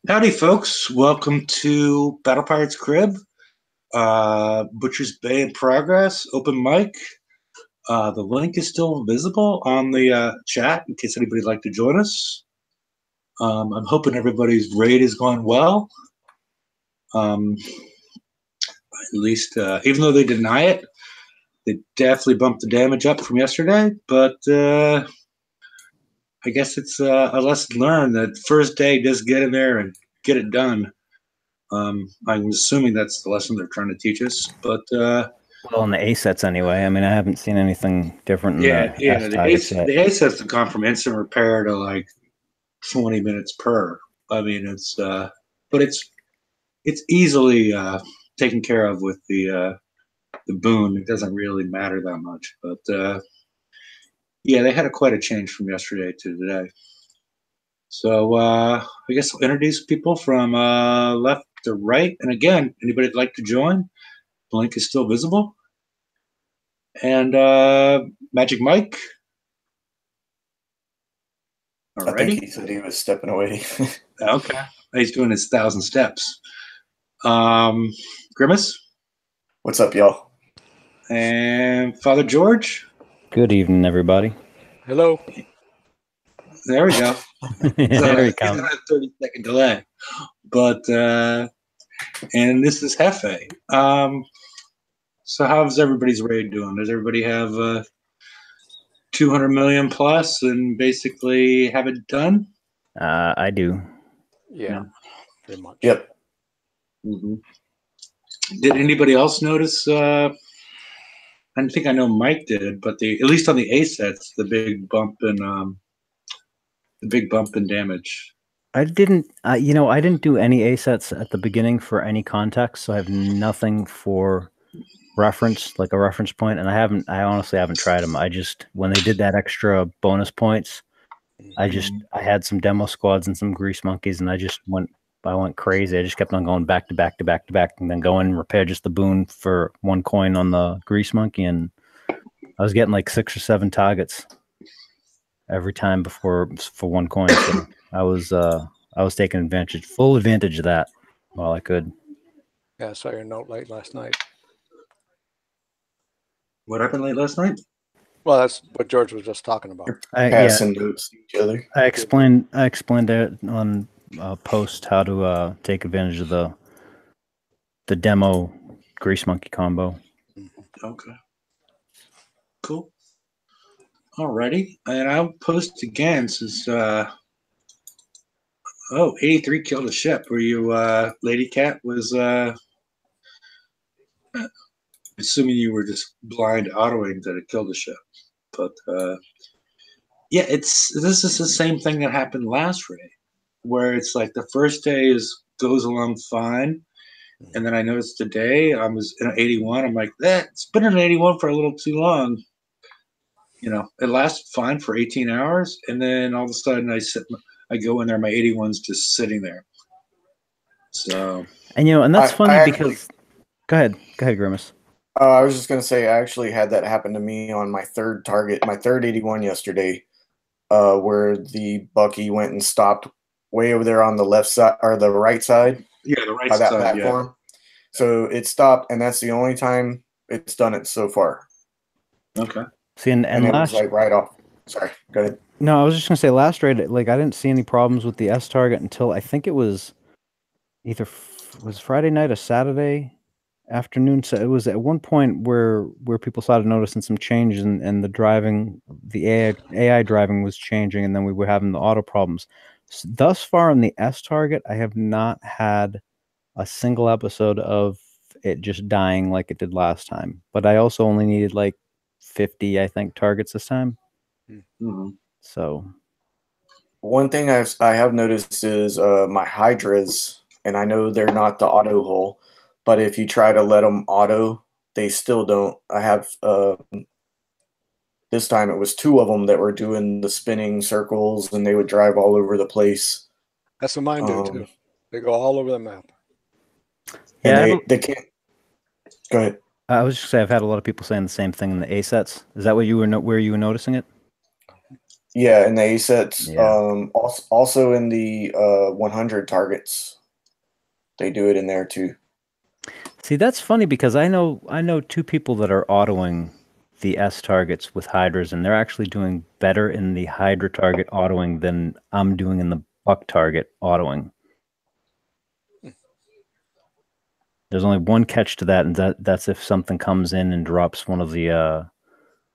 Howdy, folks. Welcome to Battle Pirates Crib, Butcher's Bay in progress, open mic. The link is still visible on the chat in case anybody'd like to join us. I'm hoping everybody's raid is going well. At least, even though they deny it, they definitely bumped the damage up from yesterday. But I guess it's a lesson learned that first day, just get in there and get it done. I'm assuming that's the lesson they're trying to teach us. But Well, in the A sets anyway. I mean, I haven't seen anything different in yeah, the yeah, S targets yet. the ace has to come from instant repair to like 20 minutes per. I mean, but it's easily taken care of with the boon. It doesn't really matter that much. But yeah, they had quite a change from yesterday to today. So I guess I'll introduce people from left to right. And again, anybody would like to join, the link is still visible. And Magic Mike. I think Alrighty. he said he was stepping away. Okay. He's doing his 1,000 steps. Grimace. What's up, y'all? And Father George. Good evening, everybody. Hello. There we go. There he comes. 30-second delay. But and this is Hefe. So how's everybody's raid doing? Does everybody have 200 million plus and basically have it done? I do. Yeah, pretty much. Yep. Mm-hmm. Did anybody else notice? I think I know Mike did, but at least on the A sets, the big bump in damage. I didn't. I didn't do any A sets at the beginning for any context, so I have nothing for reference, like a reference point, and I honestly haven't tried them. I just, when they did that extra bonus points, I had some demo squads and some grease monkeys, and I went crazy. I just kept on going back to back to back to back, and then going and repair just the boon for 1 coin on the grease monkey, and I was getting like 6 or 7 targets every time for 1 coin. So I was taking full advantage of that while I could. Yeah, I saw your note late last night. What happened late last night? Well, that's what George was just talking about. Passing notes to each other. I explained it on a post how to take advantage of the demo grease monkey combo. Okay. Cool. Alrighty. And I'll post again since 83 killed a ship. Were you Lady Cat was assuming you were just blind autoing that it killed the ship. But yeah, this is the same thing that happened last raid, where it's like the first day goes along fine, and then I noticed today I was in an 81. I'm like, it's been an 81 for a little too long. You know, it lasted fine for 18 hours, and then all of a sudden I go in there, my 81's just sitting there. So, and and that's funny because go ahead, Grimace. I was just gonna say I actually had that happen to me on my third target, my third 81 yesterday, where the Bucky went and stopped way over there on the left side or the right side. Yeah, the right by side. That platform. Yeah. So it stopped, and that's the only time it's done it so far. Okay. See, and it was like right off. Sorry, go ahead. No, I was just gonna say last raid, like I didn't see any problems with the S target until I think it was either was Friday night or Saturday afternoon. So it was at one point where people started noticing some changes and the driving, the AI driving was changing, and then we were having the auto problems. So thus far on the S target, I have not had a single episode of it just dying like it did last time. But I also only needed like 50, I think, targets this time. Mm-hmm. So one thing I have noticed is my Hydras, and I know they're not the auto hull, but if you try to let them auto, they still don't. I have this time it was 2 of them that were doing the spinning circles, and they would drive all over the place. That's what mine do too. They go all over the map. And they can't. Go ahead. I was just saying I've had a lot of people saying the same thing in the A sets. Is that what where you were noticing it? Yeah, and the A sets. Yeah. Also in the 100 targets, they do it in there too. See, that's funny because I know two people that are autoing the S targets with hydras, and they're actually doing better in the hydra target autoing than I'm doing in the buck target autoing. There's only one catch to that, and that's if something comes in and drops one of the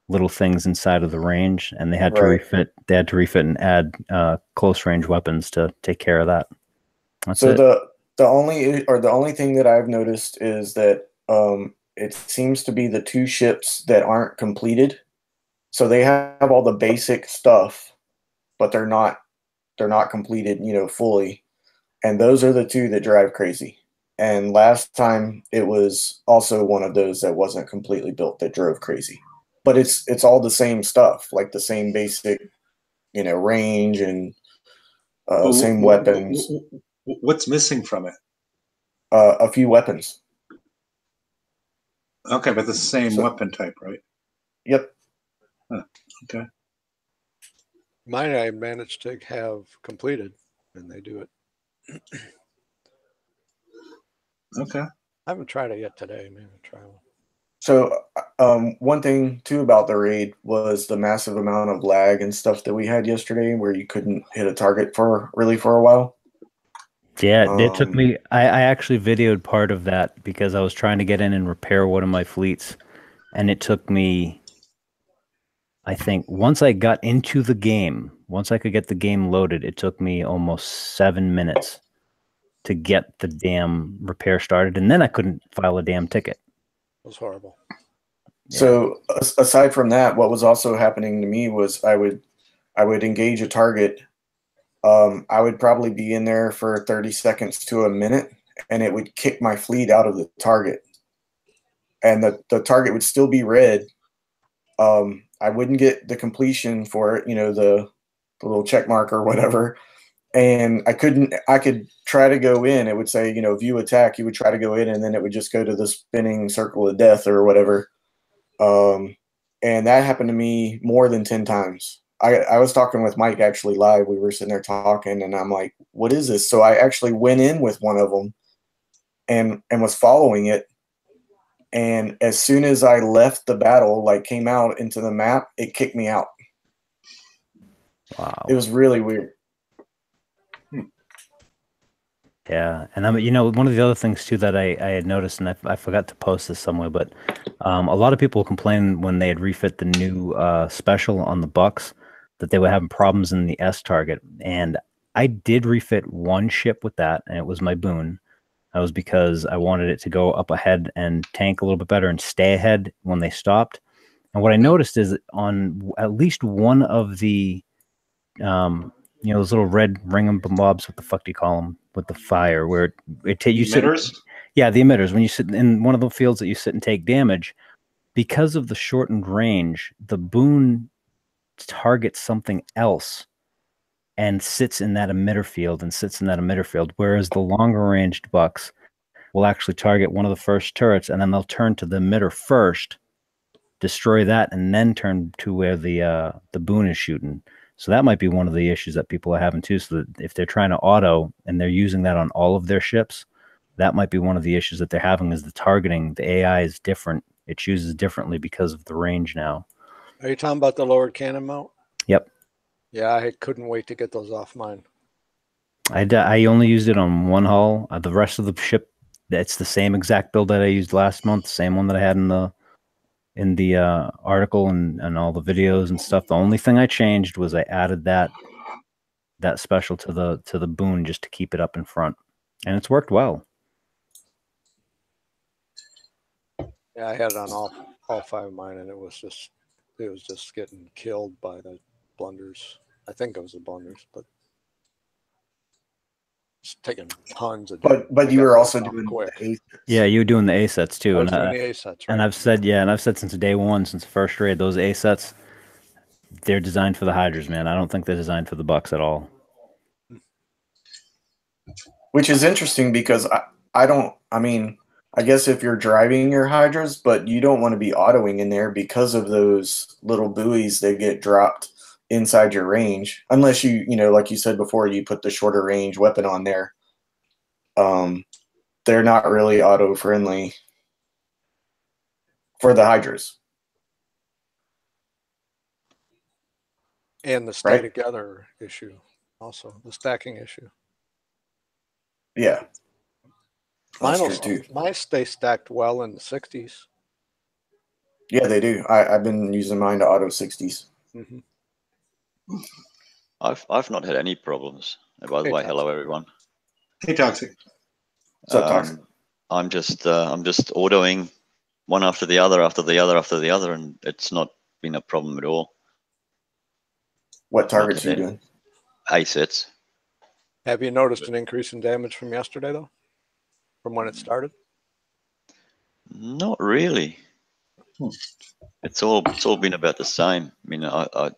little things inside of the range, and they had to refit. They had to refit and add close range weapons to take care of that. That's so it. the only thing that I've noticed is that it seems to be the two ships that aren't completed. So they have all the basic stuff, but they're not completed, fully. And those are the two that drive crazy. And last time it was also one of those that wasn't completely built that drove crazy. But it's all the same stuff, like the same basic, range and same weapons. What's missing from it? A few weapons. Okay, but the same weapon type, right? Yep. Huh, okay. Mine I managed to have completed, and they do it. Okay. I haven't tried it yet today. Maybe I'll try one. So one thing too about the raid was the massive amount of lag and stuff that we had yesterday, where you couldn't hit a target for a while. Yeah, it took me. I actually videoed part of that because I was trying to get in and repair one of my fleets, and it took me. I think once I got into the game, once I could get the game loaded, it took me almost 7 minutes to get the damn repair started, and then I couldn't file a damn ticket. It was horrible. So aside from that, what was also happening to me was I would engage a target. I would probably be in there for 30 seconds to a minute, and it would kick my fleet out of the target, and the target would still be red. I wouldn't get the completion for it, the little check mark or whatever. And I could try to go in. It would say, view attack. You would try to go in, and then it would just go to the spinning circle of death or whatever. And that happened to me more than 10 times. I was talking with Mike actually live. We were sitting there talking, and I'm like, what is this? So I actually went in with one of them and was following it. And as soon as I left the battle, like came out into the map, it kicked me out. Wow. It was really weird. Yeah, and one of the other things too that I had noticed, and I forgot to post this somewhere, but a lot of people complained when they had refit the new special on the Bucks that they were having problems in the S target, and I did refit one ship with that, and it was my boon. That was because I wanted it to go up ahead and tank a little bit better and stay ahead when they stopped. And what I noticed is on at least one of the those little red ring-a-bobs, what the fuck do you call them, with the fire, where you emitters? Yeah, the emitters. When you sit in one of the fields that you sit and take damage, because of the shortened range, the boon targets something else and sits in that emitter field, whereas the longer ranged bucks will actually target one of the first turrets, and then they'll turn to the emitter first, destroy that, and then turn to where the boon is shooting. So that might be one of the issues that people are having too. So that if they're trying to auto and they're using that on all of their ships, that might be one of the issues that they're having, is the targeting. The AI is different. It chooses differently because of the range now. Are you talking about the lowered cannon mount? Yep. Yeah, I couldn't wait to get those off mine. I only used it on one hull. The rest of the ship, it's the same exact build that I used last month, same one that I had in the article and all the videos and stuff. The only thing I changed was I added that special to the boon just to keep it up in front, and it's worked well. Yeah, I had it on all 5 of mine, and it was just getting killed by the blunders. I think it was the blunders, but it's taking tons of damage. But you were also doing quick. Yeah, you were doing the A sets too. I was doing the A sets, right? And I've said since day one, since the first raid, those A sets, they're designed for the hydras, man. I don't think they're designed for the bucks at all. Which is interesting because I guess if you're driving your hydras, but you don't want to be autoing in there because of those little buoys that get dropped inside your range, unless you like you said before, you put the shorter range weapon on there. They're not really auto friendly for the Hydras. And the stay Right. together issue, also the stacking issue. Yeah, that's Mine true too. mine stay stacked well in the 60s. Yeah, they do. I've been using mine to auto 60s. Mm-hmm. I've not had any problems. By the Hey, way, Toxic. hello everyone. Hey, Toxic. What's up, Toxic? I'm just autoing one after the other, after the other, after the other, and it's not been a problem at all. What targets Not are you had doing? A sets. Have you noticed an increase in damage from yesterday, though? From when it started? Not really. Hmm. It's all been about the same. I mean, I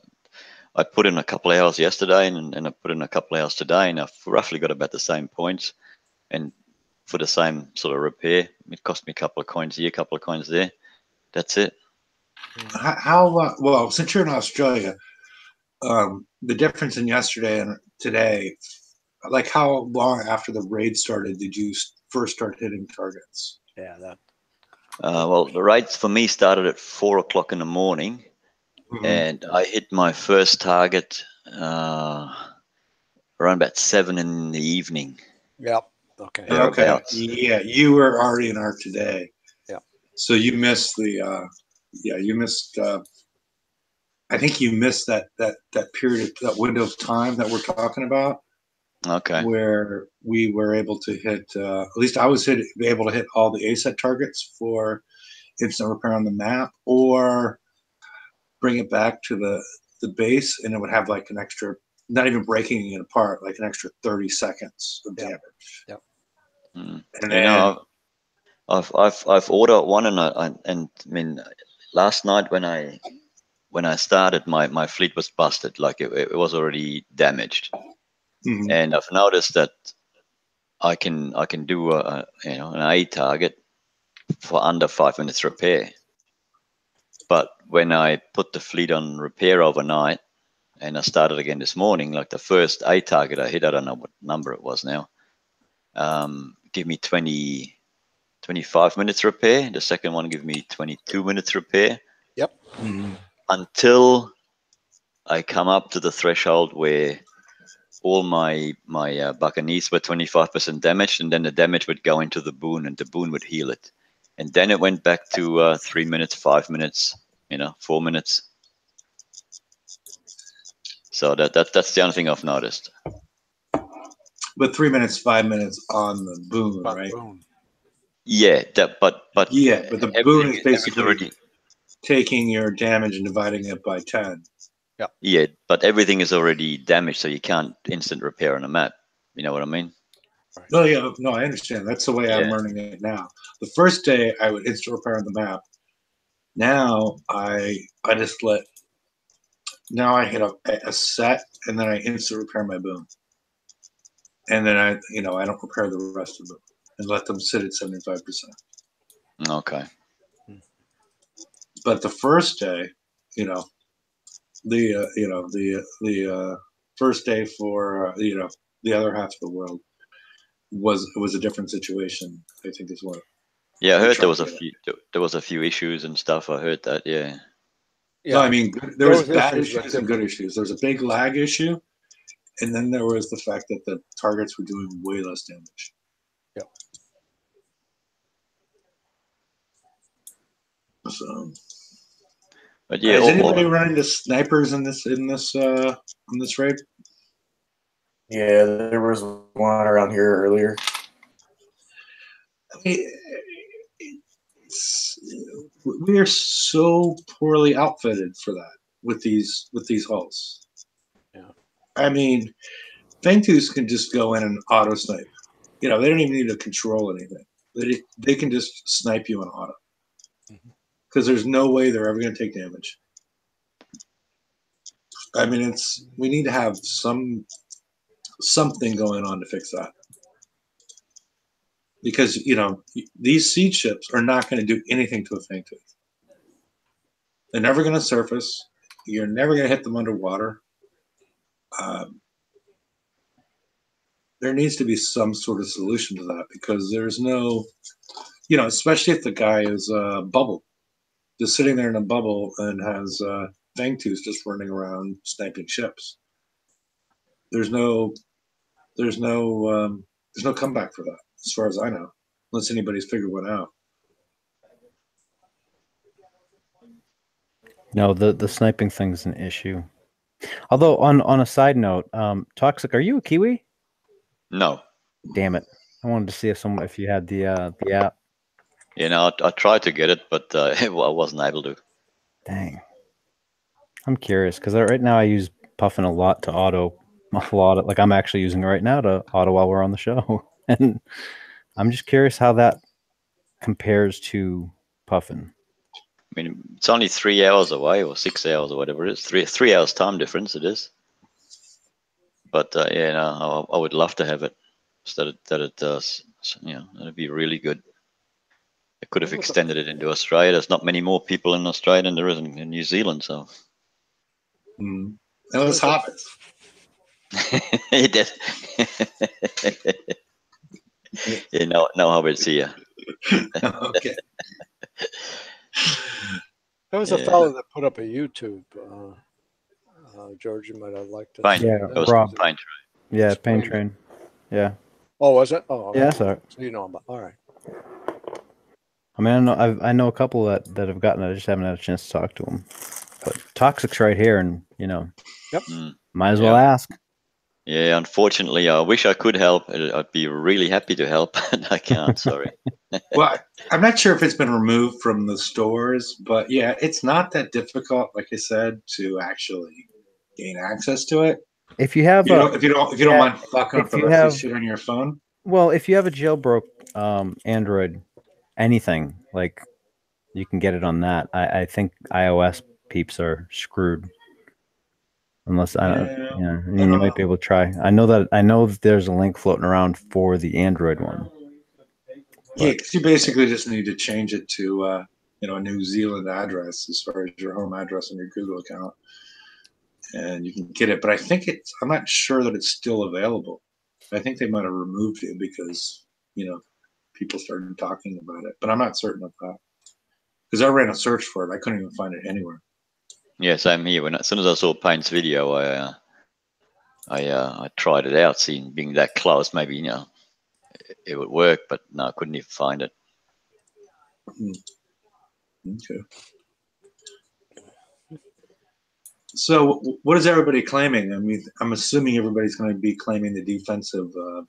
put in a couple of hours yesterday, and I put in a couple of hours today, and I've roughly got about the same points. And for the same sort of repair, it cost me a couple of coins here, a couple of coins there. That's it. Well, since you're in Australia, the difference in yesterday and today, like how long after the raid started did you first start hitting targets? Yeah, that. Well, the raids for me started at 4 o'clock in the morning, and I hit my first target around about 7 in the evening. Yep. Okay. Okay. Thereabouts. Yeah, you were already in Arc today. Yeah. So you missed the you missed I think you missed that period of that window of time that we're talking about. Okay. Where we were able to hit at least I was able to hit all the ASET targets for instant repair on the map, or bring it back to the base, and it would have like an extra, not even breaking it apart, like an extra 30 seconds of damage. Yep. Mm. And then I've ordered one, and I mean, last night when I started, my fleet was busted, like it was already damaged, and I've noticed that I can do an A target for under 5 minutes repair. But when I put the fleet on repair overnight, and I started again this morning, like the first A target I hit, I don't know what number it was now, give me 25 minutes repair. The second one give me 22 minutes repair. Yep. Until I come up to the threshold where all my Buccaneers were 25% damaged, and then the damage would go into the boon, and the boon would heal it. And then it went back to 3 minutes, 5 minutes, 4 minutes. So that's the only thing I've noticed. but 3 minutes, 5 minutes on the boon, But right? boom. Yeah, but Yeah, but the boon is everything's basically already, taking your damage and dividing it by 10. yeah, but everything is already damaged, so you can't instant repair on a map. You know what I mean? No, yeah, no, I understand. That's the way I'm Yeah. learning it now. The first day I would instant repair on the map. Now I just let. Now I hit a set, and then I instant repair my boom, and then I don't repair the rest of them and let them sit at 75%. Okay. But the first day, the first day for the other half of the world was a different situation. I think is what. Yeah, I We're heard there trying was a few issues and stuff. I heard that. Yeah. Yeah. No, I mean there was bad issues, but issues and good issues. There was a big lag issue, and then there was the fact that the targets were doing way less damage. Yep. So, But yeah, is anybody running the snipers in this on this raid? Yeah, there was one around here earlier. I mean, we are so poorly outfitted for that with these hulls. Yeah. I mean, Fangtooth can just go in and auto snipe. They don't even need to control anything. They can just snipe you on auto because there's no way they're ever going to take damage. I mean, we need to have something going on to fix that. Because these seed ships are not going to do anything to a Fangtooth. They're never going to surface. You're never going to hit them underwater. There needs to be some sort of solution to that because there's no, especially if the guy is bubble, just sitting there in a bubble and has Fangtooth just running around sniping ships. There's no comeback for that, as far as I know, unless anybody's figured one out. No, the sniping thing's an issue. Although on a side note, Toxic, are you a Kiwi? No. Damn it! I wanted to see if you had the app. I tried to get it, but I wasn't able to. Dang. I'm curious because right now I use Puffin a lot to auto. Like I'm actually using it right now to auto while we're on the show, and I'm just curious how that compares to Puffin. I mean, it's only 3 hours away, or 6 hours, or whatever it is. Three hours time difference it is. But I would love to have it. That it does. That'd be really good. I could have extended it into Australia. There's not many more people in Australia than there is in New Zealand, so. That was hobbits. It did. No hobbits here. Okay. There was a fellow that put up a YouTube. George, you might have liked it. Yeah, Rob. Pine Train. Yeah, Pain Train. Yeah. Oh, was it? Oh, okay. Yeah, sorry. So you know about. All right. I mean, I know a couple that have gotten it. I just haven't had a chance to talk to them. But Toxic's right here, and Yep. Might as well ask. Yeah, unfortunately, I wish I could help. I'd be really happy to help, and I can't. Sorry. Well, I'm not sure if it's been removed from the stores, but yeah, it's not that difficult, like I said, to actually gain access to it. If you have, if you don't mind fucking up the rest of the shit on your phone. Well, if you have a jailbroke Android, anything like you can get it on that. I think iOS peeps are screwed. Unless you might be able to try. I know that there's a link floating around for the Android one. Yeah, because you basically just need to change it to a New Zealand address as far as your home address on your Google account, and you can get it. But I think I'm not sure that it's still available. I think they might have removed it because people started talking about it, but I'm not certain of that because I ran a search for it. I couldn't even find it anywhere. Yeah, same here. As soon as I saw Payne's video, I tried it out, seeing being that close, maybe it would work, but no, I couldn't even find it. Okay. So, what is everybody claiming? I mean, I'm assuming everybody's going to be claiming the defensive, the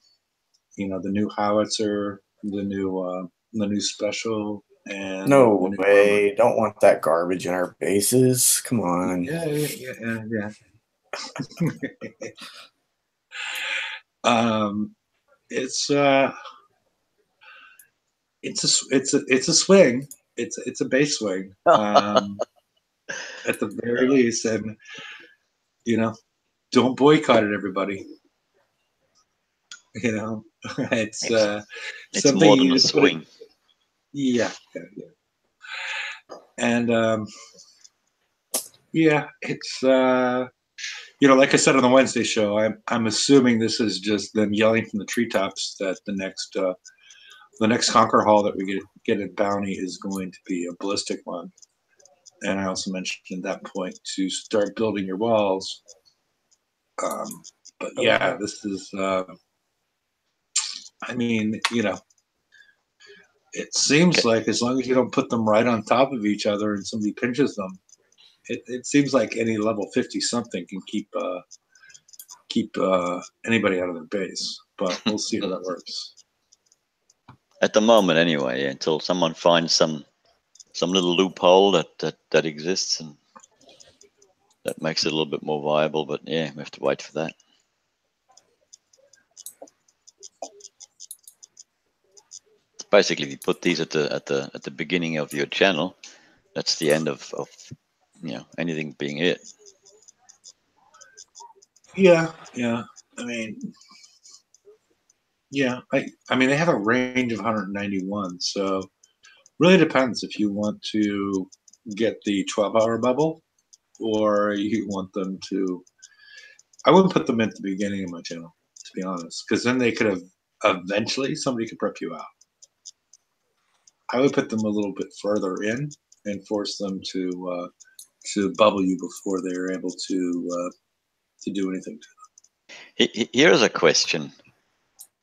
new howitzer, the new special. And no way! Armor. Don't want that garbage in our bases. Come on. Yeah. It's a swing. It's a base swing. At the very least, and don't boycott it, everybody. It's more than a swing. Yeah. And it's like I said on the Wednesday show, I'm assuming this is just them yelling from the treetops that the next Conquer Hall that we get at Bounty is going to be a ballistic one. And I also mentioned at that point to start building your walls. But yeah, this is it seems like as long as you don't put them right on top of each other and somebody pinches them, it seems like any level 50 something can keep anybody out of their base. But we'll see how that works. At the moment, anyway, until someone finds some little loophole that exists and that makes it a little bit more viable. But yeah, we have to wait for that. Basically, if you put these at the beginning of your channel, that's the end of anything being hit. Yeah. I mean, they have a range of 191, so really depends if you want to get the 12-hour bubble or you want them to. I wouldn't put them at the beginning of my channel, to be honest, because then they could have eventually somebody could prep you out. I would put them a little bit further in and force them to bubble you before they're able to do anything to them. Here's a question: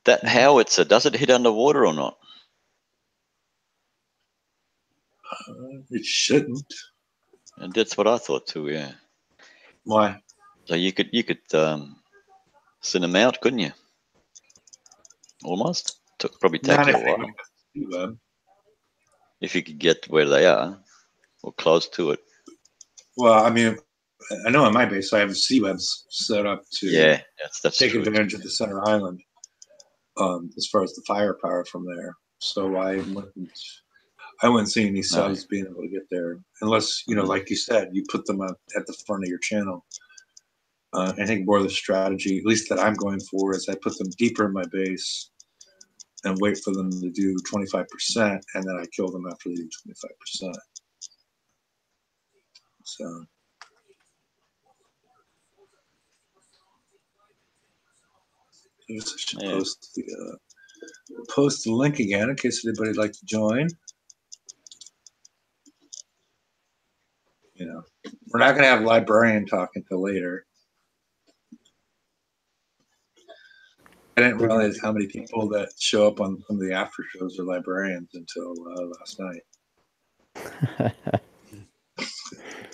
that howitzer, does it hit underwater or not? It shouldn't. And that's what I thought too. Yeah. Why? So you could send them out, couldn't you? Almost. Probably take Not you a if they while. go to If you could get where they are or close to it. Well, I mean, I know on my base I have C-webs set up to that's take true. advantage of the center island as far as the firepower from there. So I wouldn't see any subs being able to get there unless, like you said, you put them at the front of your channel. I think more of the strategy, at least that I'm going for, is I put them deeper in my base and wait for them to do 25%, and then I kill them after they do 25%. So. I should post the link again in case anybody'd like to join. We're not going to have librarian talk until later. I didn't realize how many people that show up on some of the after shows are librarians until last night.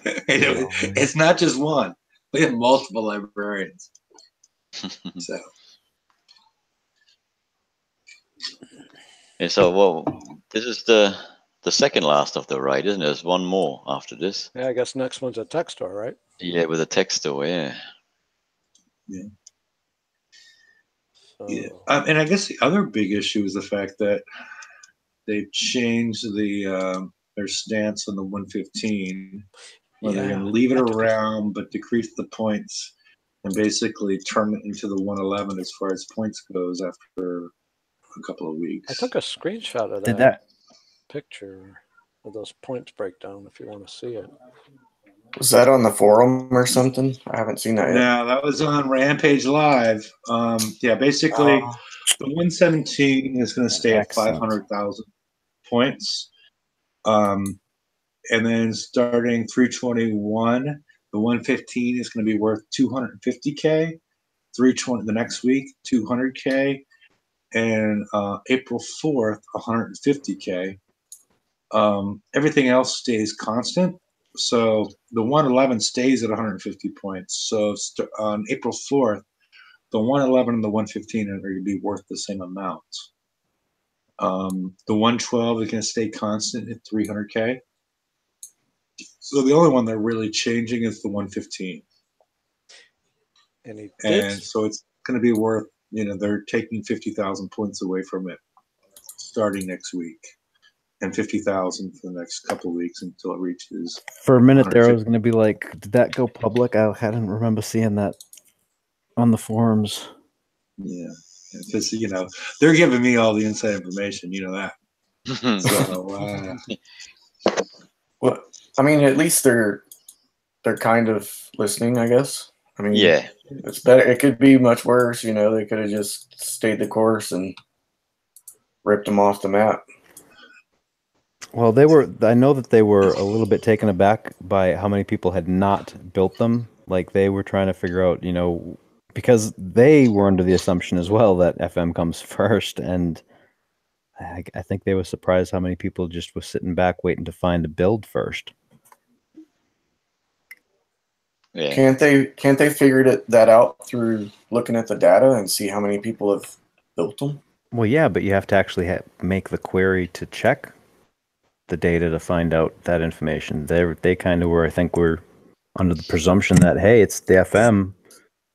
It's not just one. We have multiple librarians. So. Yeah, so this is the second last of the raid, isn't it? There's one more after this. Yeah, I guess next one's a tech store, right? Yeah, with a tech store, yeah. Yeah. So. Yeah. And I guess the other big issue is the fact that they've changed their stance on the 115. Where they're going to leave it around but decrease the points and basically turn it into the 111 as far as points goes after a couple of weeks. I took a screenshot of Did that picture of those points breakdown if you want to see it. Was that on the forum or something? I haven't seen that yet. No, that was on Rampage Live. Basically, the 117 is going to stay at 500,000 points. And then starting 321, the 115 is going to be worth 250K. 320 the next week, 200K. And April 4th, 150K. Everything else stays constant. So the 111 stays at 150 points. So on April 4th, the 111 and the 115 are going to be worth the same amount. The 112 is going to stay constant at 300K. So the only one they're really changing is the 115. And so it's going to be worth, they're taking 50,000 points away from it starting next week. And 50,000 for the next couple of weeks until it reaches. For a minute there, I was going to be like, did that go public? I hadn't remember seeing that on the forums. Yeah, because they're giving me all the inside information. You know that. So, well, I mean, at least they're kind of listening, I guess. I mean, yeah, it's better. It could be much worse. They could have just stayed the course and ripped them off the map. Well, I know that they were a little bit taken aback by how many people had not built them. Like they were trying to figure out, because they were under the assumption as well that FM comes first. And I think they were surprised how many people just were sitting back waiting to find a build first. Yeah. Can't they figure that out through looking at the data and see how many people have built them? Well, yeah, but you have to actually make the query to check the data to find out that information. They kind of were, I think, were under the presumption that, hey, it's the FM.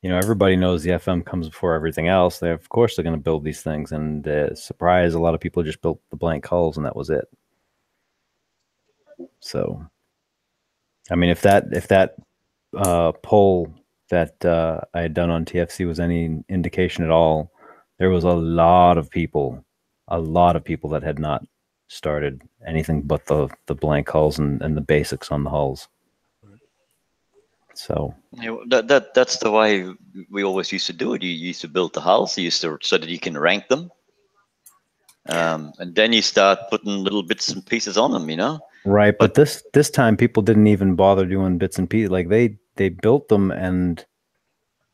Everybody knows the FM comes before everything else. Of course they're going to build these things. And surprise, a lot of people just built the blank hulls and that was it. So, I mean, if that poll that I had done on TFC was any indication at all, there was a lot of people that had not started anything but the blank hulls and the basics on the hulls. So Yeah, that's the way we always used to do it. You used to build the hulls, you used to so that you can rank them, and then you start putting little bits and pieces on them, you know. right, but this time people didn't even bother doing bits and pieces. Like they built them and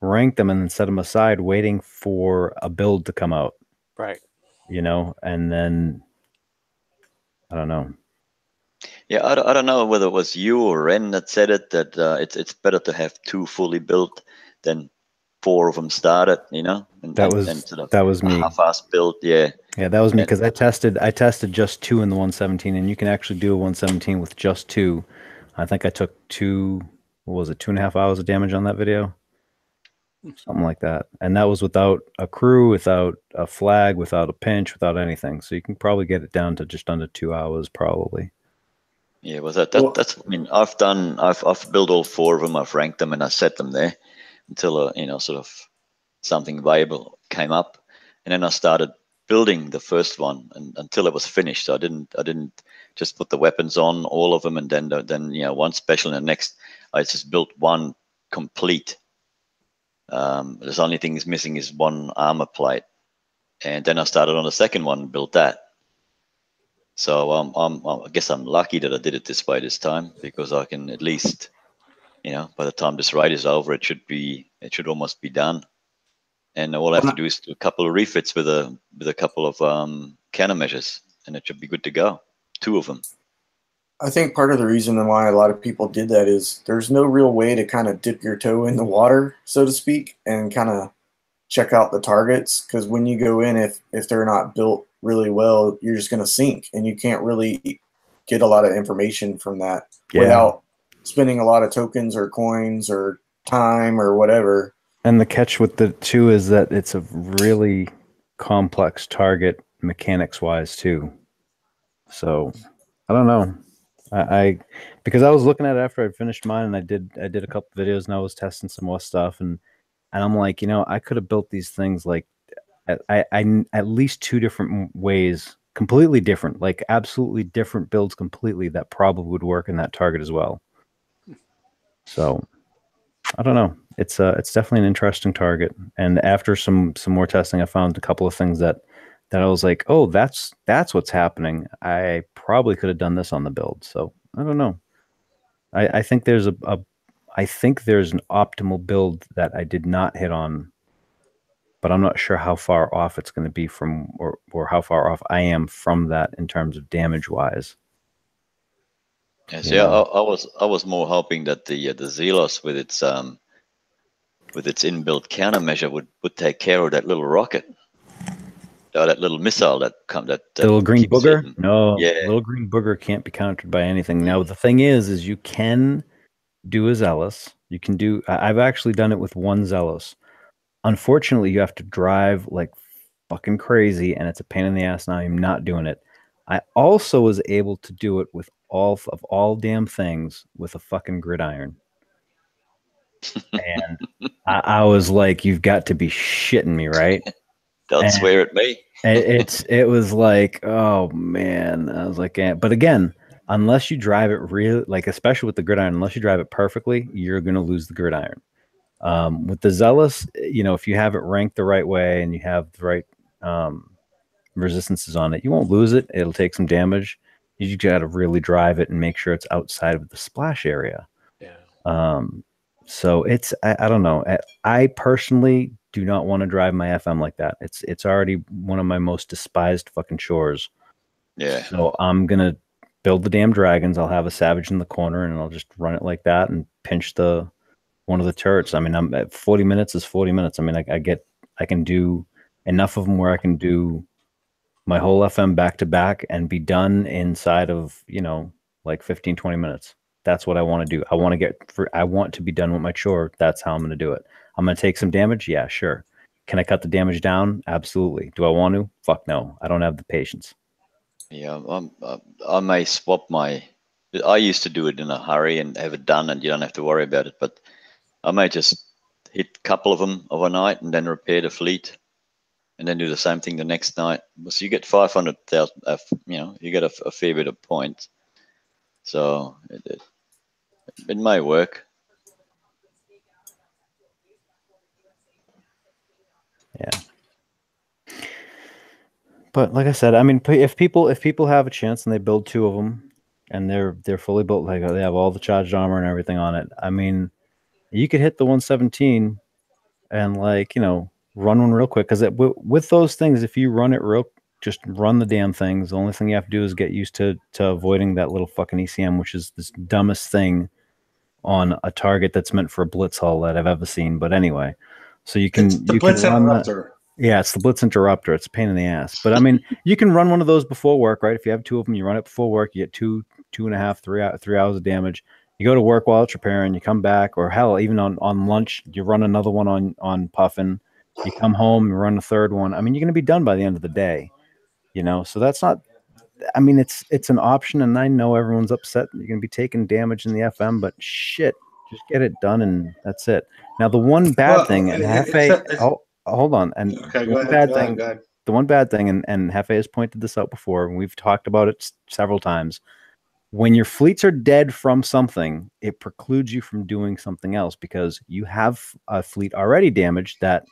ranked them and then set them aside, waiting for a build to come out. Right. You know, and then I don't know. Yeah, I don't know whether it was you or Ren that said it, that it's better to have 2 fully built than 4 of them started, you know, and That was me. half-ass built, yeah. Yeah, that was me because I tested just 2 in the 117, and you can actually do a 117 with just 2. I think I took 2.5 hours of damage on that video, something like that, and that was without a crew, without a flag, without a pinch, without anything. So you can probably get it down to just under 2 hours, probably. Yeah, well, that's. I mean, I've built all 4 of them. I've ranked them and I set them there until you know, sort of something viable came up, and then I started building the first one and until it was finished. So I didn't just put the weapons on all of them and then you know, one special and the next. I just built one complete. The only thing is missing is one armor plate, and then I started on the second one and built that. So I guess I'm lucky that I did it this way this time, because I can at least, you know, by the time this raid is over, it should almost be done. And all I have to do is do a couple of refits with a couple of countermeasures, and it should be good to go. 2 of them. I think part of the reason why a lot of people did that is there's no real way to kind of dip your toe in the water, so to speak, and kind of check out the targets. Because when you go in, if they're not built really well, you're just going to sink, and you can't really get a lot of information from that without spending a lot of tokens or coins or time or whatever. And the catch with the 2 is that it's a really complex target mechanics wise too. So I don't know. I because I was looking at it after I finished mine, and I did a couple videos, and I was testing some more stuff, and I'm like, you know, I could have built these things like I at least 2 different ways, completely different, like absolutely different builds completely, that probably would work in that target as well. So I don't know. It's definitely an interesting target. And after some more testing, I found a couple of things that I was like, oh, that's what's happening. I probably could have done this on the build. So I don't know. I think there's an optimal build that I did not hit on, but I'm not sure how far off it's going to be from, or how far off I am from that in terms of damage wise. Yes, yeah. I was more hoping that the Zelos with its inbuilt countermeasure would take care of that little rocket. That little missile that the little green booger. Hitting. No, yeah, little green booger can't be countered by anything. Now the thing is you can do a Zealous. You can do. I've actually done it with 1 Zealous. Unfortunately, you have to drive like fucking crazy, and it's a pain in the ass. Now I'm not doing it. I also was able to do it with all damn things with a fucking gridiron. And I was like, you've got to be shitting me, right? Don't swear at me. It was like, oh man. I was like, yeah. But again, unless you drive it really, like, especially with the gridiron, unless you drive it perfectly, you're going to lose the gridiron. With the Zealous, you know, if you have it ranked the right way and you have the right resistances on it, you won't lose it. It'll take some damage. You just got to really drive it and make sure it's outside of the splash area. Yeah. So it's, I don't know. I personally do not want to drive my FM like that. It's already one of my most despised fucking chores. Yeah. So I'm going to build the damn dragons. I'll have a Savage in the corner, and I'll just run it like that and pinch one of the turrets. I mean, I'm at 40 minutes is 40 minutes. I mean, I can do enough of them where I can do my whole FM back to back and be done inside of, you know, like 15, 20 minutes. That's what I want to do. I want to be done with my chore. That's how I'm going to do it. I'm going to take some damage. Yeah, sure. Can I cut the damage down? Absolutely. Do I want to? Fuck no. I don't have the patience. Yeah, I may swap I used to do it in a hurry and have it done, and you don't have to worry about it. But I may just hit a couple of them overnight and then repair the fleet, and then do the same thing the next night. So you get 500,000. You know, you get a fair bit of points. So it may work. Yeah. But like I said, I mean, if people have a chance and they build 2 of them and they're fully built, like they have all the charged armor and everything on it, I mean, you could hit the 117 and like, you know, run one real quick. Because with those things, if you run it just run the damn things. The only thing you have to do is get used to avoiding that little fucking ECM, which is this dumbest thing on a target that's meant for a blitz hull that I've ever seen. But anyway, so you can Blitz Interrupter. Yeah, it's the Blitz Interrupter. It's a pain in the ass. But I mean, you can run one of those before work, right? If you have 2 of them, you run it before work, you get 2.5, 3 hours of damage. You go to work while it's repairing, you come back, or hell, even on lunch, you run another one on Puffin. You come home, you run a 3rd one. I mean, you're going to be done by the end of the day, you know? So that's not, I mean, it's an option, and I know everyone's upset. You're going to be taking damage in the FM, but shit, just get it done, and that's it. Now, the one bad thing, and hold on. And okay, the one bad thing, and Hefe has pointed this out before, and we've talked about it several times. When your fleets are dead from something, it precludes you from doing something else because you have a fleet already damaged that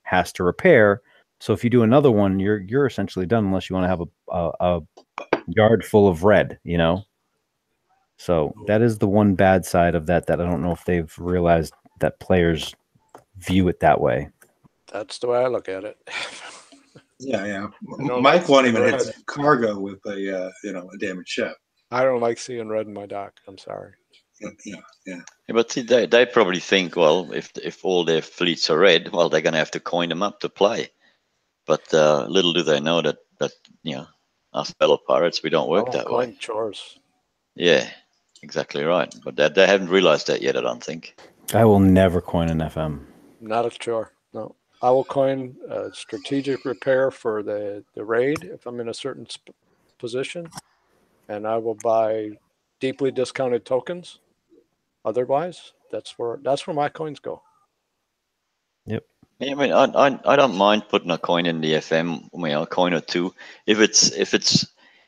has to repair. So if you do another one, you're essentially done unless you want to have a yard full of red, you know? So that is the one bad side of that I don't know if they've realized that players view it that way. That's the way I look at it. Yeah. Mike won't even hit cargo with a damaged ship. I don't like seeing red in my dock. I'm sorry. Yeah. But see, they probably think, well, if all their fleets are red, well, they're going to have to coin them up to play. But little do they know that you know, us fellow pirates, we don't work that way. Chores. Yeah, exactly right. But they haven't realized that yet, I don't think. I will never coin an FM. Not a chore. No, I will coin a strategic repair for the raid if I'm in a certain position. And I will buy deeply discounted tokens. Otherwise, that's where my coins go. Yep. Yeah, I mean, I don't mind putting a coin in the FM. I mean, a coin or 2 if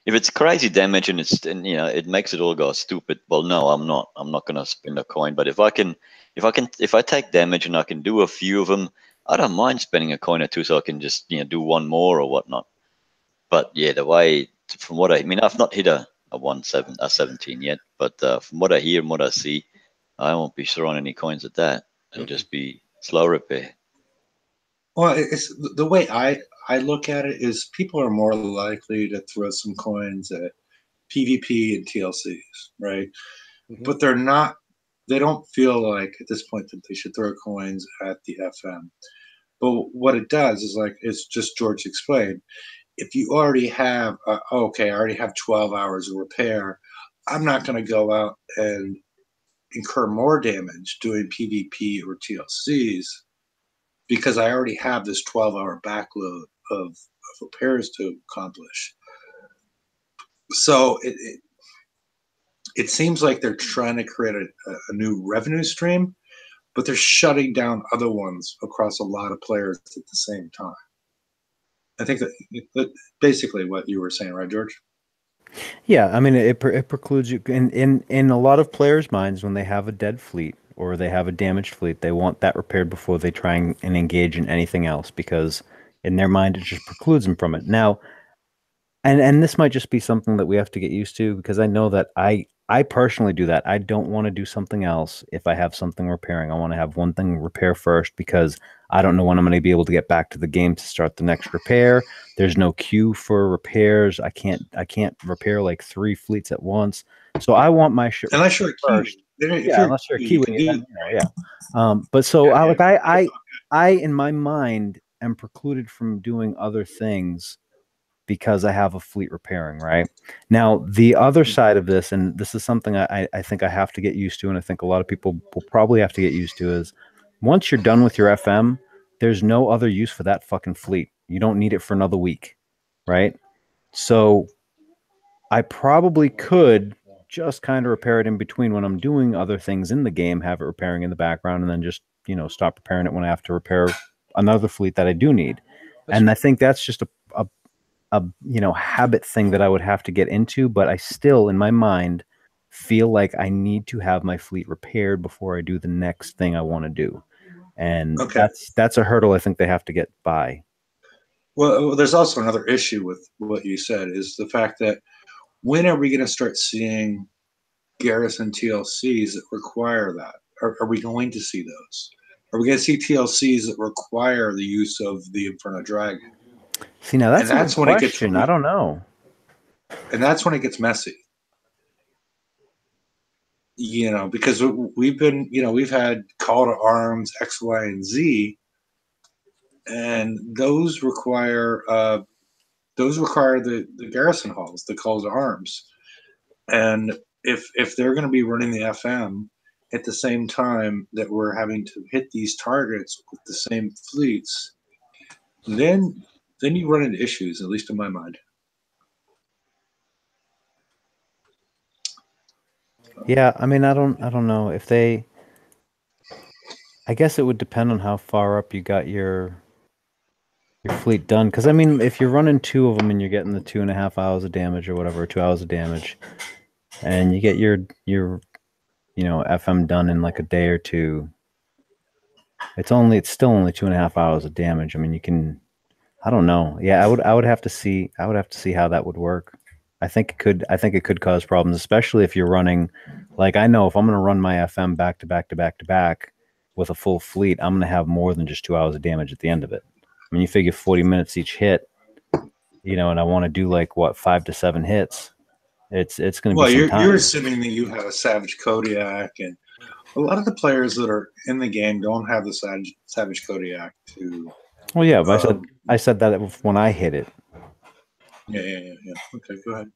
it's crazy damage and it makes it all go stupid. Well, no, I'm not going to spend a coin. But if I take damage and I can do a few of them, I don't mind spending a coin or 2 so I can just do one more or whatnot. But yeah, the way. From what I've not hit a 17 yet, but from what I hear and what I see, I won't be throwing any coins at that. It'll just be slow repair. Well, it's the way I look at it is people are more likely to throw some coins at PvP and TLCs, right? Mm-hmm. But they don't feel like at this point that they should throw coins at the FM. But what it does is, like it's just George explained, if you already have, I already have 12 hours of repair, I'm not going to go out and incur more damage doing PvP or TLCs because I already have this 12-hour backload of repairs to accomplish. So it seems like they're trying to create a new revenue stream, but they're shutting down other ones across a lot of players at the same time. I think that basically what you were saying, right, George? Yeah, I mean, it precludes you in a lot of players' minds when they have a dead fleet or they have a damaged fleet, they want that repaired before they try and engage in anything else because in their mind it just precludes them from it. Now, and this might just be something that we have to get used to because I know that I personally do that. I don't want to do something else if I have something repairing. I want to have one thing repair first because I don't know when I'm going to be able to get back to the game to start the next repair. There's no queue for repairs. I can't repair like 3 fleets at once. So I want my shit unless you're a key. Unless you're a key when you're yeah. But so I in my mind am precluded from doing other things because I have a fleet repairing, right? Now, the other side of this, and this is something I think I have to get used to, and I think a lot of people will probably have to get used to, is once you're done with your FM, there's no other use for that fucking fleet. You don't need it for another week, right? So I probably could just kind of repair it in between when I'm doing other things in the game, have it repairing in the background, and then just, stop repairing it when I have to repair another fleet that I do need. And I think that's just a habit thing that I would have to get into, but I still, in my mind, feel like I need to have my fleet repaired before I do the next thing I want to do. And Okay. that's a hurdle I think they have to get by. Well, there's also another issue with what you said, is the fact that when are we going to start seeing Garrison TLCs that require that? Are we going to see those? Are we going to see TLCs that require the use of the Inferno Dragon? See, now that's a good when question. I don't know. And that's when it gets messy. You know, because we've been, you know, we've had Call to Arms X, Y, and Z, and those require the garrison halls, the calls to arms. And if they're going to be running the FM at the same time that we're having to hit these targets with the same fleets, then you run into issues, at least in my mind. Yeah, I mean, I don't know if they. I guess it would depend on how far up you got your fleet done. Because I mean, if you're running 2 of them and you're getting the 2.5 hours of damage or whatever, 2 hours of damage, and you get your FM done in like a day or two, it's still only 2.5 hours of damage. I mean, you can. I don't know. Yeah, I would have to see. I would have to see how that would work. I think it could cause problems, especially if you're running. Like, I know if I'm going to run my FM back to back to back to back with a full fleet, I'm going to have more than just 2 hours of damage at the end of it. I mean, you figure 40 minutes each hit, and I want to do like 5 to 7 hits. It's going to be some time. You're assuming that you have a Savage Kodiak, and a lot of the players that are in the game don't have the Savage Kodiak to. Well, yeah, but I said that when I hit it. Yeah. Okay, go ahead.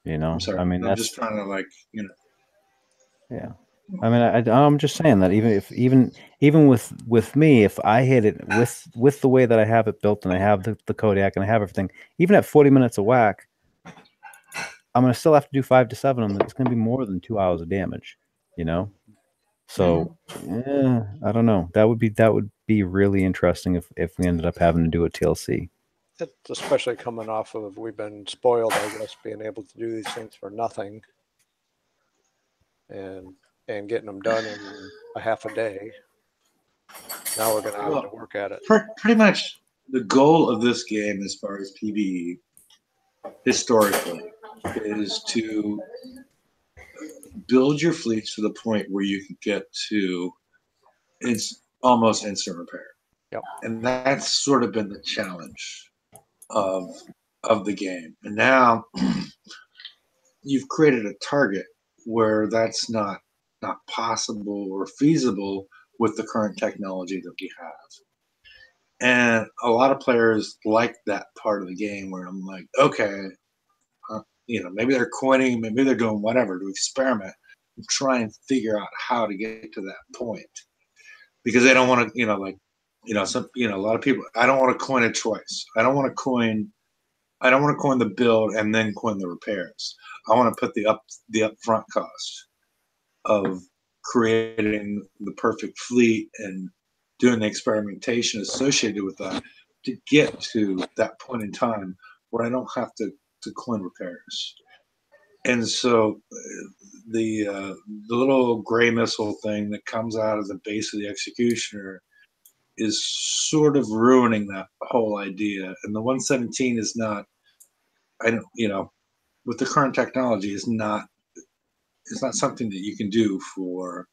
I'm sorry. I mean, I'm just trying to Yeah, I mean, I'm just saying that even with me, if I hit it with the way that I have it built and I have the Kodiak and I have everything, even at 40 minutes a whack, I'm gonna still have to do 5 to 7 of them. It's gonna be more than 2 hours of damage, So, I don't know. That would be really interesting if we ended up having to do a TLC. It's especially coming off of, we've been spoiled, I guess, being able to do these things for nothing and getting them done in a half a day. Now we're going to have to work at it. Pretty much the goal of this game, as far as PvE, historically, is to build your fleets to the point where you can get to almost instant repair. Yep. And that's sort of been the challenge of the game. And now you've created a target where that's not possible or feasible with the current technology that we have. And a lot of players like that part of the game where I'm like, okay, maybe they're quitting, maybe they're doing whatever to experiment and try and figure out how to get to that point, because they don't want to, a lot of people. I don't want to coin it twice. I don't want to coin the build and then coin the repairs. I want to put the upfront cost of creating the perfect fleet and doing the experimentation associated with that to get to that point in time where I don't have to coin repairs. And so the little gray missile thing that comes out of the base of the Executioner is sort of ruining that whole idea. And the 117 is not, with the current technology, it's not something that you can do for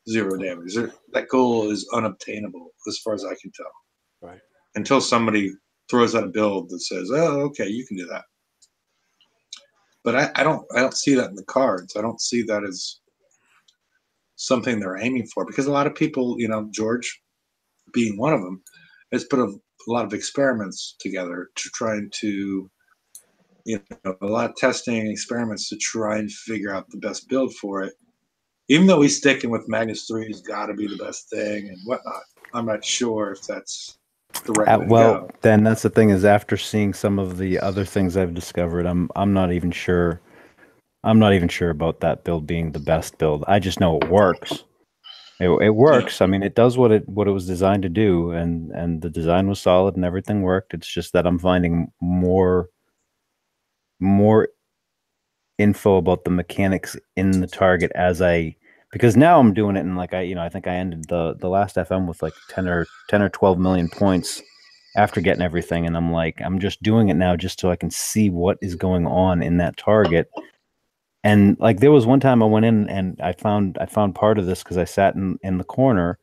0 damage. That goal is unobtainable as far as I can tell. Right. Until somebody throws out a build that says, "Oh, okay, you can do that." But I don't see that in the cards. I don't see that as something they're aiming for, because a lot of people, George being one of them, has put a lot of experiments together to try to, a lot of testing experiments to try and figure out the best build for it. Even though he's sticking with Magnus 3 has got to be the best thing and whatnot, I'm not sure if that's the right way to go. Then that's the thing, is after seeing some of the other things I've discovered, I'm not even sure. I'm not even sure about that build being the best build. I just know it works. It works. Yeah. I mean, it does what it was designed to do, and the design was solid and everything worked. It's just that I'm finding more info about the mechanics in the target as I because now I'm doing it, and like I think I ended the last FM with like 10 or 12 million points after getting everything, and I'm just doing it now just so I can see what is going on in that target. And like there was one time I went in and I found part of this because I sat in the corner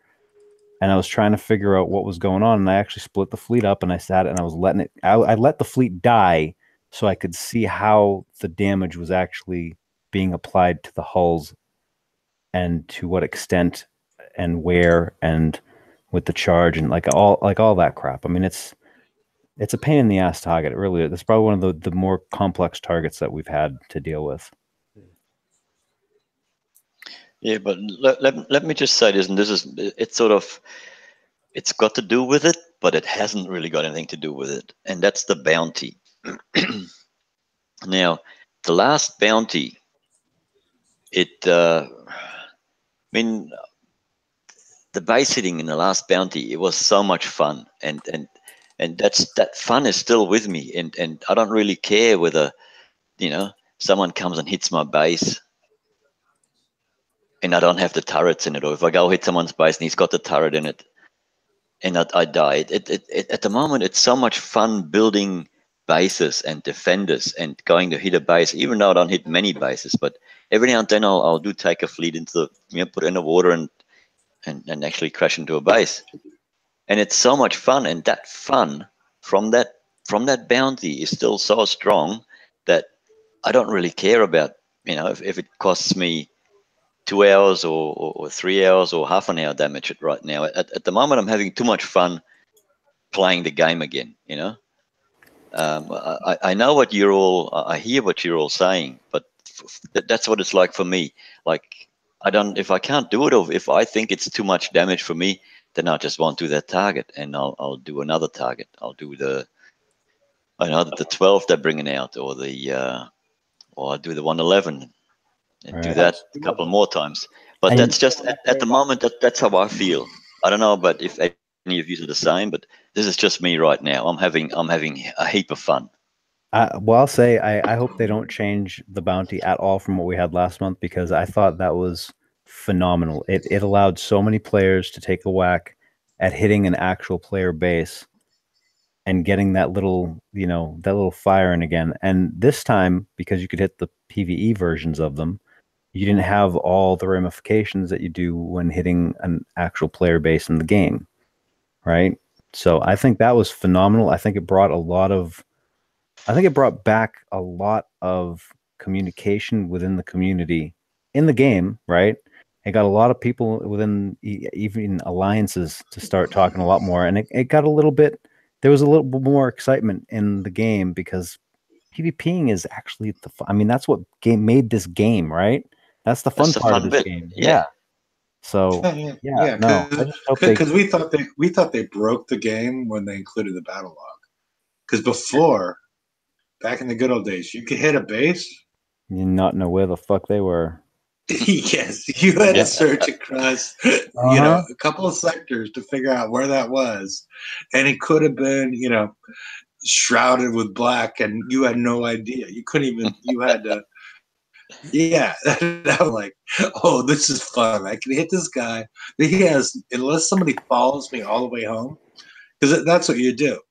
and I was trying to figure out what was going on, and I actually split the fleet up and I sat and I was letting it. I let the fleet die so I could see how the damage was actually being applied to the hulls and to what extent and where and with the charge and like all that crap. I mean, it's a pain in the ass target. It really is. It's probably one of the more complex targets that we've had to deal with. Yeah, but let me just say this, and it's got to do with it, but it hasn't really got anything to do with it, and that's the bounty. Now, the last bounty, I mean, the base hitting in the last bounty, it was so much fun, and that fun is still with me, and I don't really care whether someone comes and hits my base and I don't have the turrets in it, or if I go hit someone's base and he's got the turret in it and I die. At the moment, it's so much fun building bases and defenders and going to hit a base, even though I don't hit many bases, but every now and then I'll do take a fleet into put it in the water and actually crash into a base. And it's so much fun, and that fun from that bounty is still so strong that I don't really care about, if it costs me 2 hours or 3 hours or half an hour damage it right now. At the moment, I'm having too much fun playing the game again, I know what I hear what you're all saying, but that's what it's like for me. Like, if I can't do it, or if I think it's too much damage for me, then I just won't do that target, and I'll do another target. I'll do the 12 they're bringing out, or I'll do the 111 and do that a couple more times. But that's just at the moment. That's how I feel. I don't know, but if any of you are the same, but this is just me right now. I'm having a heap of fun. Well, I'll say I hope they don't change the bounty at all from what we had last month, because I thought that was phenomenal. It allowed so many players to take a whack at hitting an actual player base and getting that little fire in again. And this time, because you could hit the PvE versions of them, you didn't have all the ramifications that you do when hitting an actual player base in the game, right? So I think that was phenomenal. I think it brought back a lot of communication within the community in the game, right? It got a lot of people within even alliances to start talking a lot more, and it got a little bit. There was a little bit more excitement in the game because PvPing is actually I mean, that's what made this game, right? That's the fun part of this game. Yeah. So yeah, no, because we thought they broke the game when they included the battle log. Because before, back in the good old days, you could hit a base, you not know where the fuck they were. Yes, you had to search across, a couple of sectors to figure out where that was, and it could have been, shrouded with black, and you had no idea. You couldn't even. You had to. Yeah, that was like, oh, this is fun. I can hit this guy. He has, unless somebody follows me all the way home, because that's what you do.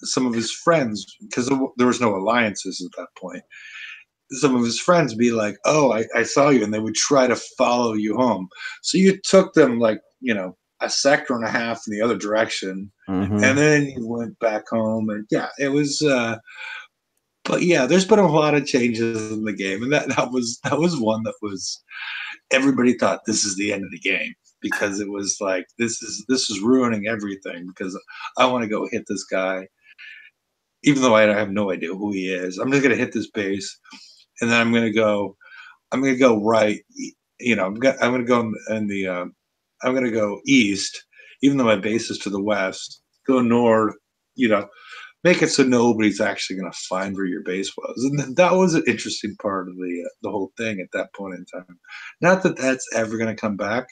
Some of his friends, because there was no alliances at that point. Some of his friends be like, oh, I saw you, and they would try to follow you home. So you took them like, a sector and a half in the other direction, and then you went back home, and it was. But yeah, there's been a lot of changes in the game, and that was one that was, everybody thought this is the end of the game, because it was like this is ruining everything, because I want to go hit this guy, even though I have no idea who he is. I'm just gonna hit this base. And then I'm gonna go right. I'm gonna go I'm gonna go east, even though my base is to the west. Go north. Make it so nobody's actually gonna find where your base was. And that was an interesting part of the whole thing at that point in time. Not that that's ever gonna come back.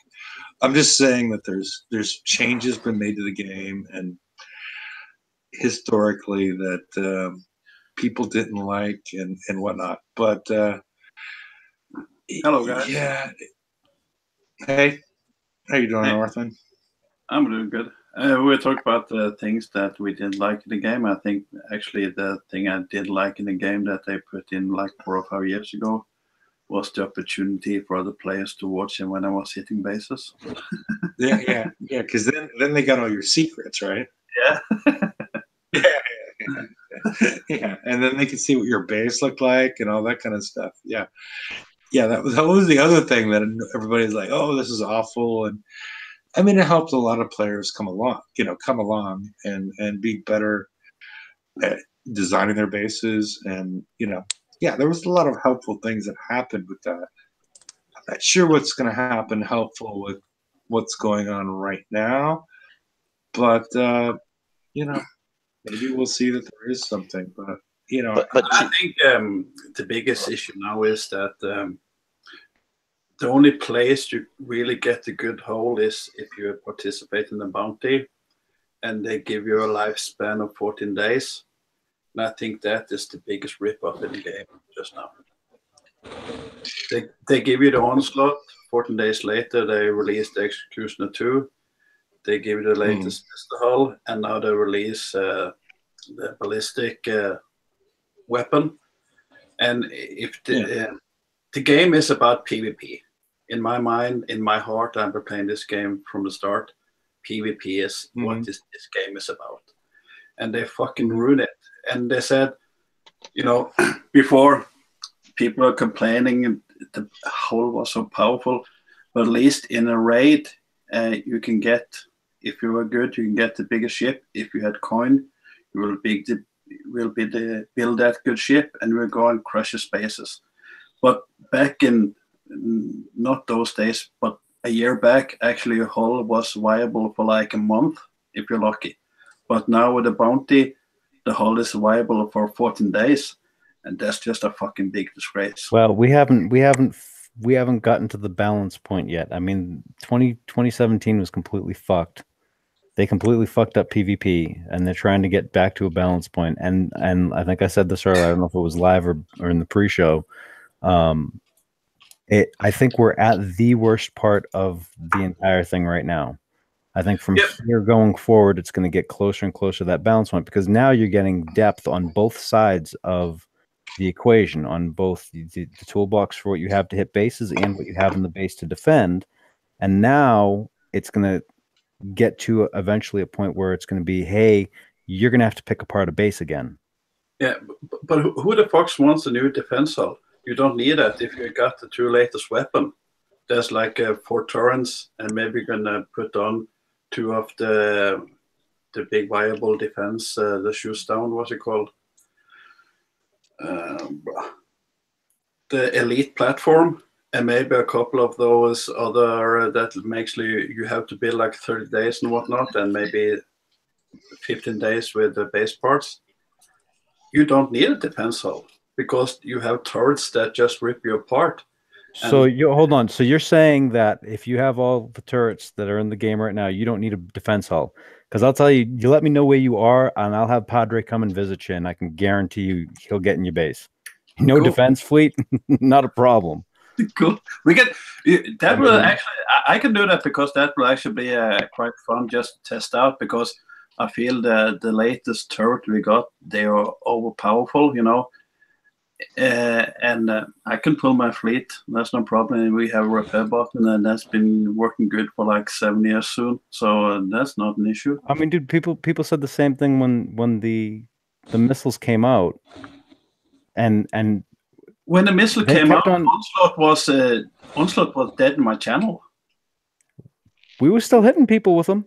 I'm just saying that there's changes been made to the game, and historically that people didn't like and whatnot. But Hello, guys. Yeah. Hey, how you doing, Hey. Northman? I'm doing good. We talked about the things that we didn't like in the game. I think actually the thing I did like in the game that they put in like 4 or 5 years ago was the opportunity for other players to watch him when I was hitting bases. Yeah. Because then they got all your secrets, right? Yeah. Yeah, and then they could see what your base looked like and all that kind of stuff. Yeah. That was the other thing that everybody's like, oh, this is awful. And I mean, it helped a lot of players come along and be better at designing their bases. And, there was a lot of helpful things that happened with that. I'm not sure what's going to happen helpful with what's going on right now, but, maybe we'll see that there is something. But, I think the biggest issue now is that the only place you really get a good hole is if you participate in the bounty and they give you a lifespan of 14 days. And I think that is the biggest rip-off in the game just now. They give you the onslaught, 14 days later they release the Executioner 2. They give you the latest pistol hull, and now they release the ballistic weapon. And if the game is about PvP. In my mind, in my heart, I've been playing this game from the start. PvP is what this game is about. And they fucking ruined it. And they said, before people are complaining the hull was so powerful, but at least in a raid, you can get, if you are good, you can get the bigger ship. If you had coin, you will build that good ship and we'll go and crush the spaces. But back in, not those days, but a year back, actually a hull was viable for like a month if you're lucky. But now with the bounty, the hull is viable for 14 days, and that's just a fucking big disgrace. Well, we haven't gotten to the balance point yet. I mean, 2017 was completely fucked. They completely fucked up PvP, and they're trying to get back to a balance point. And I think I said this earlier. I don't know if it was live or in the pre-show. I think we're at the worst part of the entire thing right now. I think from here going forward, it's going to get closer and closer to that balance point, because now you're getting depth on both sides of the equation, on both the toolbox for what you have to hit bases and what you have in the base to defend. And now it's going to get to eventually a point where it's going to be, hey, you're going to have to pick apart a base again. Yeah, but who the fuck wants a new defense hull? You don't need that if you got the 2 latest weapon. There's like 4 turrets, and maybe you're gonna put on 2 of the big viable defense, the shoot down, what's it called? The elite platform, and maybe a couple of those other that makes you have to build like 30 days and whatnot, and maybe 15 days with the base parts. You don't need a defense hull because you have turrets that just rip you apart. So hold on. So you're saying that if you have all the turrets that are in the game right now, you don't need a defense hull? Because I'll tell you, you let me know where you are, and I'll have Padre come and visit you, and I can guarantee you he'll get in your base. No cool. Defense fleet, not a problem. Cool. We get that will actually. I can do that because that will actually be quite fun just to test out, because I feel the latest turret we got, they are overpowerful, and I can pull my fleet. That's no problem. We have a repair button, and that's been working good for like 7 years soon. So that's not an issue. I mean, dude, people said the same thing when the missiles came out, and when the missile came out, Onslaught was dead in my channel. We were still hitting people with them.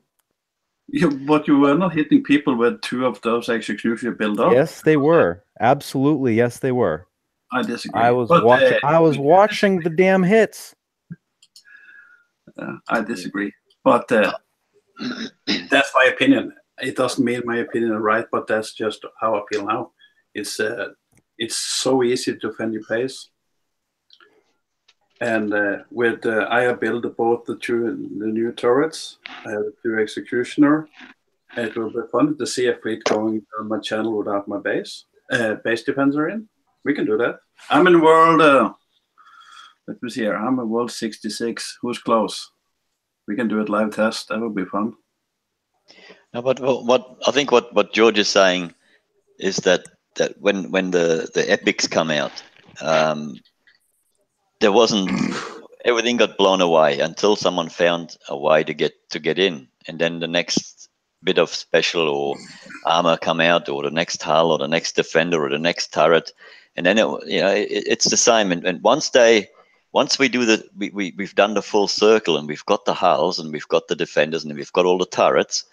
Yeah, but you were not hitting people with 2 of those executions built up. Yes, they were. Absolutely, yes, they were. I disagree. I was watching the damn hits. I disagree, but that's my opinion. It doesn't mean my opinion is right, but that's just how I feel now. It's so easy to defend your base, and I have built both the new turrets. I have the 2 executioner. It will be fun to see a fleet going on my channel without my base defender in. We can do that. I'm in world Let me see here. I'm a World 66. Who's close? We can do it live test. That would be fun. No, but what I think what George is saying is that when the epics come out, there wasn't everything got blown away until someone found a way to get in, and then the next bit of special or armor come out, or the next hull, or the next defender, or the next turret, and then it's the same. And once we do we've done the full circle, and we've got the hulls, and we've got the defenders, and we've got all the turrets,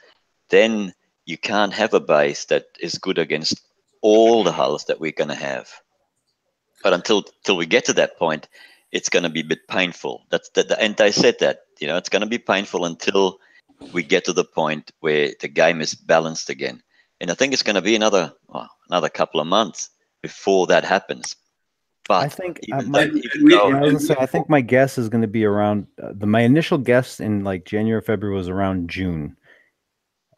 then you can't have a base that is good against all the hulls that we're going to have. But until we get to that point, it's going to be a bit painful. And they said that, it's going to be painful until we get to the point where the game is balanced again. And I think it's going to be another couple of months before that happens. But I think I think my guess is going to be around my initial guess in like January, February was around June.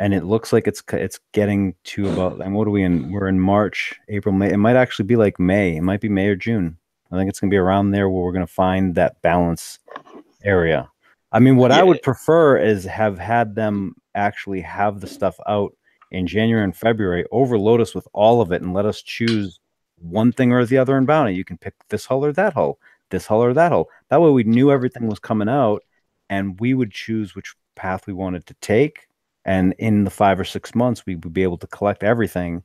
And it looks like it's getting to about, and what are we in? We're in March, April, May. It might actually be like May. It might be May or June. I think it's going to be around there where we're going to find that balance area. I mean, what I would prefer is have had them actually have the stuff out in January and February, overload us with all of it, and let us choose one thing or the other in Bounty. You can pick this hull or that hull, this hull or that hull. That way we knew everything was coming out, and we would choose which path we wanted to take. And in the 5 or 6 months, we would be able to collect everything,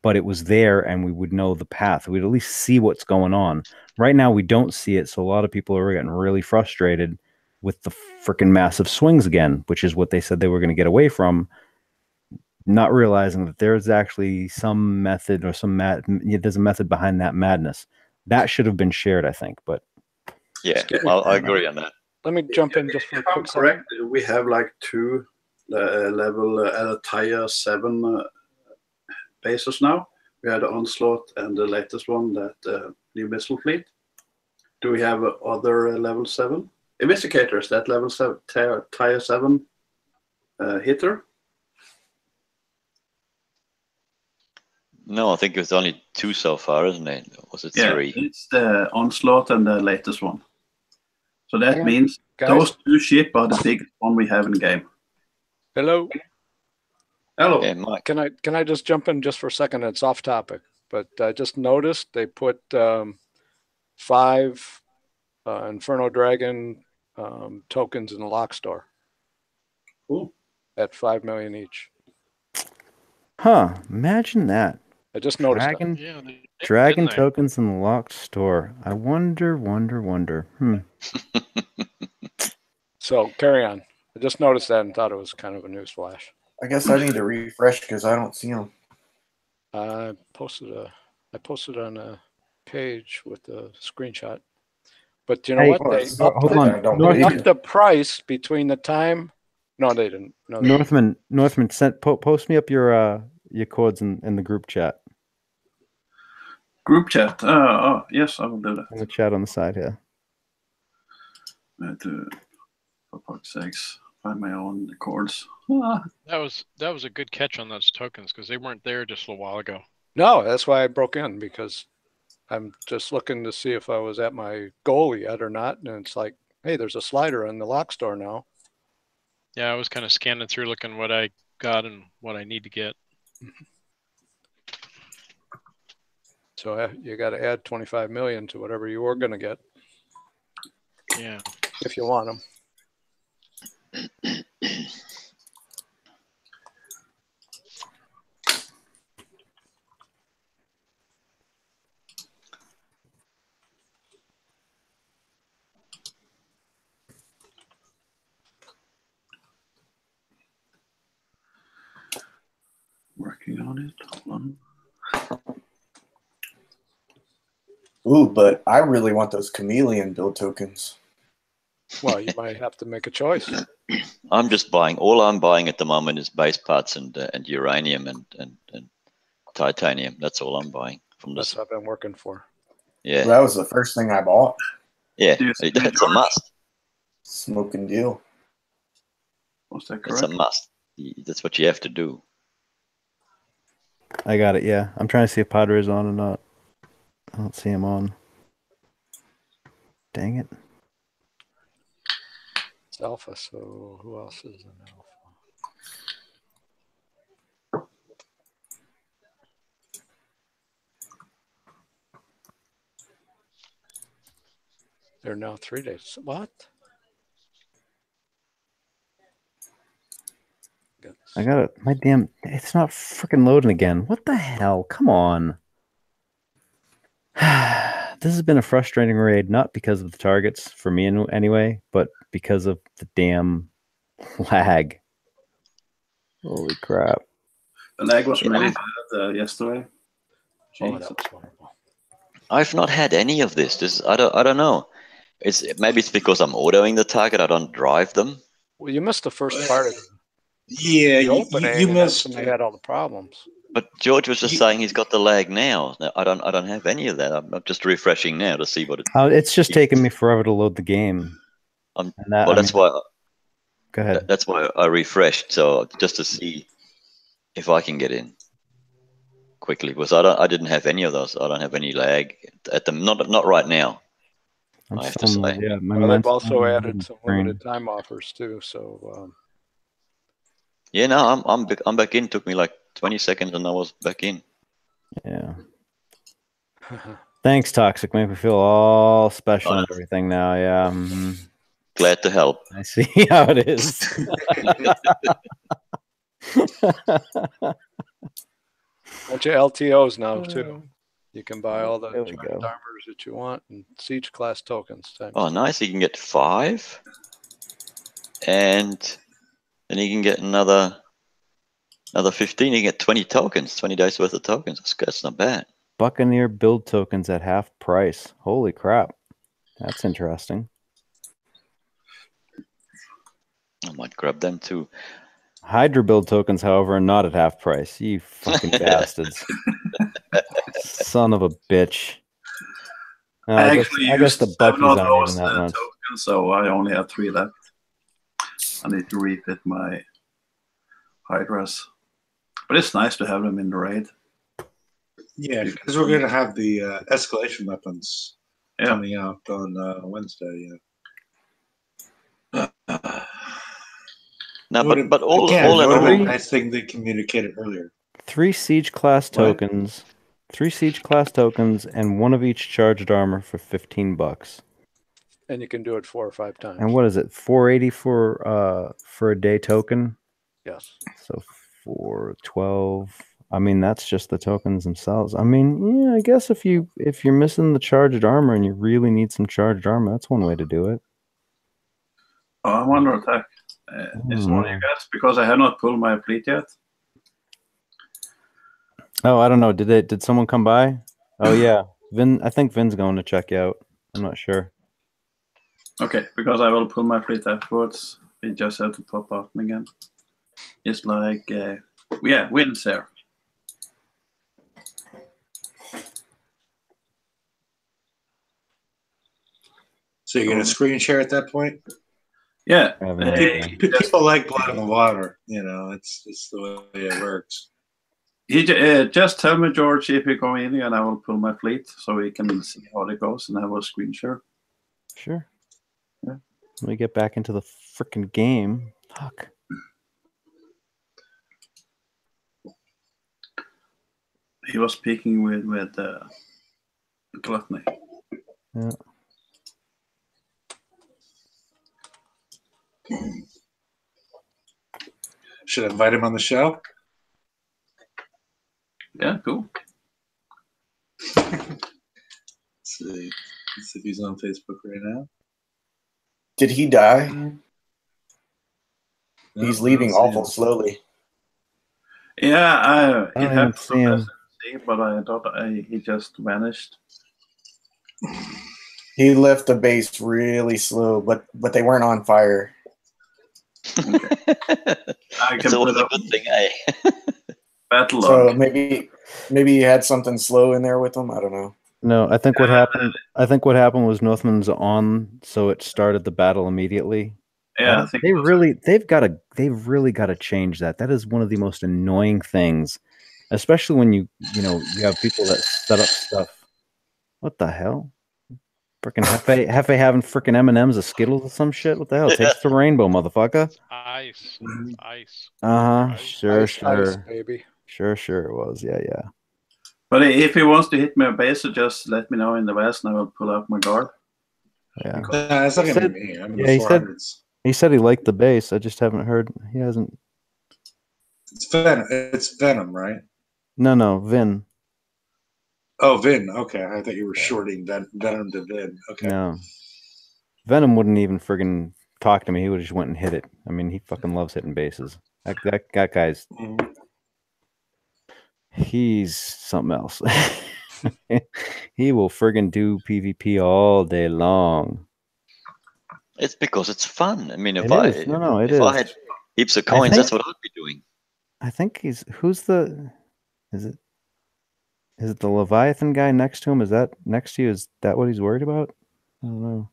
but it was there and we would know the path. We'd at least see what's going on. Right now, we don't see it. So a lot of people are getting really frustrated with the freaking massive swings again, which is what they said they were going to get away from, not realizing that there's actually some method or there's a method behind that madness. That should have been shared, I think. But yeah, I agree on that. Let me jump in just for a quick second. We have like 2 level Tier 7 bases now. We had the Onslaught and the latest one, that new missile fleet. Do we have other level 7? Investigator, is that level 7, Tier 7 hitter? No, I think it's only 2 so far, isn't it? Or was it 3? It's the Onslaught and the latest one. So that means those 2 ships are the biggest one we have in the game. Hello. Yeah, Mike. Can I just jump in just for a second? It's off topic, but I just noticed they put 5 Inferno Dragon tokens in the lock store. Cool. At 5 million each. Huh? Imagine that. I just noticed Dragon tokens in the locked store. I wonder. So carry on. I just noticed that and thought it was kind of a news flash. I guess I need to refresh because I don't see them. I posted on a page with a screenshot. But you know what? They upped the price between the time. No, they didn't. No, Northman, post me up your codes in the group chat. Group chat. Oh, yes, I will do that. In the chat on the side here. For fuck's sakes, find my own chords. That was a good catch on those tokens because they weren't there just a little while ago. No, that's why I broke in, because I'm just looking to see if I was at my goal yet or not, and it's like, hey, there's a slider in the lock store now. Yeah, I was kind of scanning through, looking what I got and what I need to get. So you got to add 25 million to whatever you were going to get. Yeah, if you want them. Working on it. Hold on. Ooh, but I really want those chameleon build tokens. Well, you might have to make a choice. I'm just buying. All I'm buying at the moment is base parts and uranium and titanium. That's all I'm buying from this. That's what I've been working for. Yeah, That was the first thing I bought. yeah, it's a must. Smoking deal. Was that It's correct? a must. That's what you have to do. I got it. Yeah, I'm trying to see if Padre's on or not. I don't see him on. Dang it. It's alpha, so who else is in alpha? They're now 3 days. What? I got it. My damn, it's not freaking loading again. What the hell? Come on. This has been a frustrating raid, not because of the targets for me anyway, but because of the damn lag. Holy crap. The lag was really bad yesterday. Oh, Jeez. that was horrible. I've not had any of this. I don't know. Maybe it's because I'm autoing the target. I don't drive them. Well, you missed the first part of Yeah, the opening. you and that's missed. when they had all the problems. But George was just saying he's got the lag now. I don't have any of that. I'm just refreshing now to see what it. It's just taking me forever to load the game. That's why. Go ahead. That's why I refreshed, so just to see if I can get in quickly, because I didn't have any of those. I don't have any lag at them. Not right now. I have to say. Yeah, Well, they've also added some limited time offers too. So. Yeah, no, I'm back in. Took me like 20 seconds, and I was back in. Yeah. Thanks, Toxic. Make me feel all special and everything now. Yeah. Mm-hmm. Glad to help. I see how it is. Bunch of LTOs now too. You can buy all the There we charged go. armors that you want and siege class tokens. Oh, nice! You can get 5, and then you can get another 15. You can get 20 tokens, 20 days worth of tokens. That's not bad. Buccaneer build tokens at half price. Holy crap. That's interesting. I might grab them too. Hydra build tokens, however, are not at half price. You fucking bastards. Son of a bitch. No, I guess the Buckies aren't even that much. Tokens, so I only have 3 left. I need to refit my Hydras. But it's nice to have them in the raid. Yeah, because we're going to have the escalation weapons coming out on Wednesday. No, but all in all nice thing they communicated earlier. 3 siege class tokens. 3 siege class tokens and 1 of each charged armor for $15. And you can do it 4 or 5 times. And what is it? $4.80 for a day token? Yes. So $4.12. I mean, that's just the tokens themselves. I mean, yeah, I guess if you're missing the charged armor and you really need some charged armor, that's one way to do it. Oh, I'm under attack. It's one of you guys because I have not pulled my fleet yet. Oh, I don't know. Did someone come by? Oh yeah, Vin. I think Vin's going to check you out. I'm not sure. Okay, because I will pull my fleet afterwards. We just have to pop out again. It's like winds there. So you're going to screen share at that point? Yeah. People like blood in the water. It's just the way it works. Just tell me, George, if you go in and I will pull my fleet so we can see how it goes and have a screen share. Sure. Yeah. Let me get back into the freaking game. Fuck. He was speaking with Gluttony. Yeah. Should I invite him on the show? Yeah, cool. Let's see if he's on Facebook right now. Did he die? No, He's leaving awful slowly. Yeah, it happened see him. but I thought he just vanished. He left the base really slow, but they weren't on fire. Okay. It's always a good thing, eh? Battle So log. maybe he had something slow in there with him. I don't know. No, I think what happened. I think what happened was Northman's on, so it started the battle immediately. Yeah, I think they've really got to change that. That is one of the most annoying things, especially when you have people that set up stuff. What the hell? Freaking Hefe having freaking M&Ms of Skittles or some shit. What the hell? Taste the rainbow, motherfucker. Ice. Ice. Sure, Ice, baby. Sure it was. Yeah. But if he wants to hit me a base, just let me know in the West, and I will pull out my guard. Yeah. That's not gonna be me. I'm in the he 400s. He said he liked the base. I just haven't heard. He hasn't. It's Venom, right? No, Vin. Oh, Vin. Okay, I thought you were shorting Venom to Vin. Okay. No. Venom wouldn't even friggin' talk to me. He would just went and hit it. I mean, he fucking loves hitting bases. That guy's. Mhm. He's something else. He will friggin' do PvP all day long. It's because it's fun. I mean, if It I is. No, it if is. I had heaps of coins, that's what I'd be doing. I think he's. Who's the? Is it the Leviathan guy next to him? Is that next to you? Is that what he's worried about? I don't know.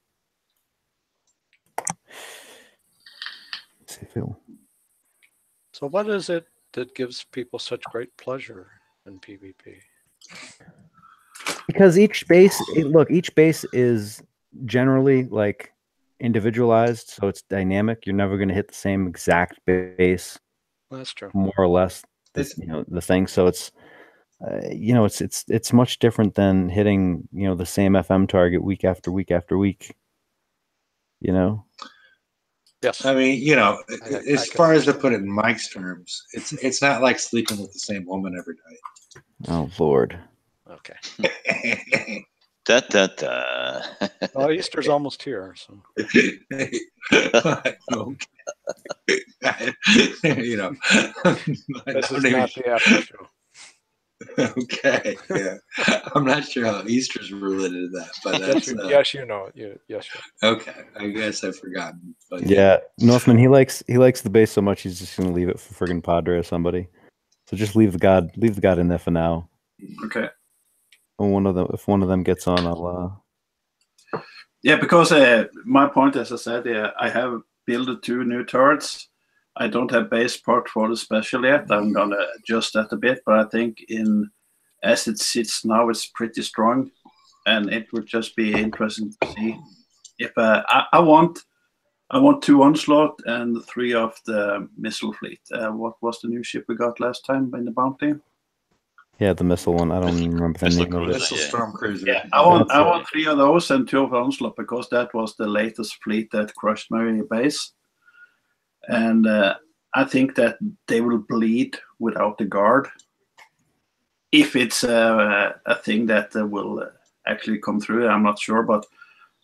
Let's see if he'll. So what is it that gives people such great pleasure in PvP? Because each base is generally like individualized, so it's dynamic. You're never going to hit the same exact base. That's true. More or less, the thing. So it's, it's much different than hitting, the same FM target week after week after week. Yes. I mean, as far as to put it in Mike's terms, it's not like sleeping with the same woman every night. Oh Lord. Okay. Well, Easter's almost here, so. This is not the after show. Okay, yeah. I'm not sure how Easter's related to that, but that's yes, you know it. Yes. Okay, I guess I've forgotten. But yeah, Northman, he likes the base so much he's just gonna leave it for friggin' Padre or somebody. So just leave the god in there for now. Okay. And if one of them gets on, I'll. Yeah, because my point, as I said, I have built 2 new turrets. I don't have base part for the special yet. I'm gonna adjust that a bit, but I think as it sits now, it's pretty strong, and it would just be interesting to see if I want 2 onslaught and 3 of the missile fleet. What was the new ship we got last time in the bounty? Yeah, the missile one. I don't remember the name of it. Missile storm cruiser. Yeah, I want 3 of those and 2 of onslaught, because that was the latest fleet that crushed my base. And I think that they will bleed without the guard, if it's a thing that will actually come through. I'm not sure, but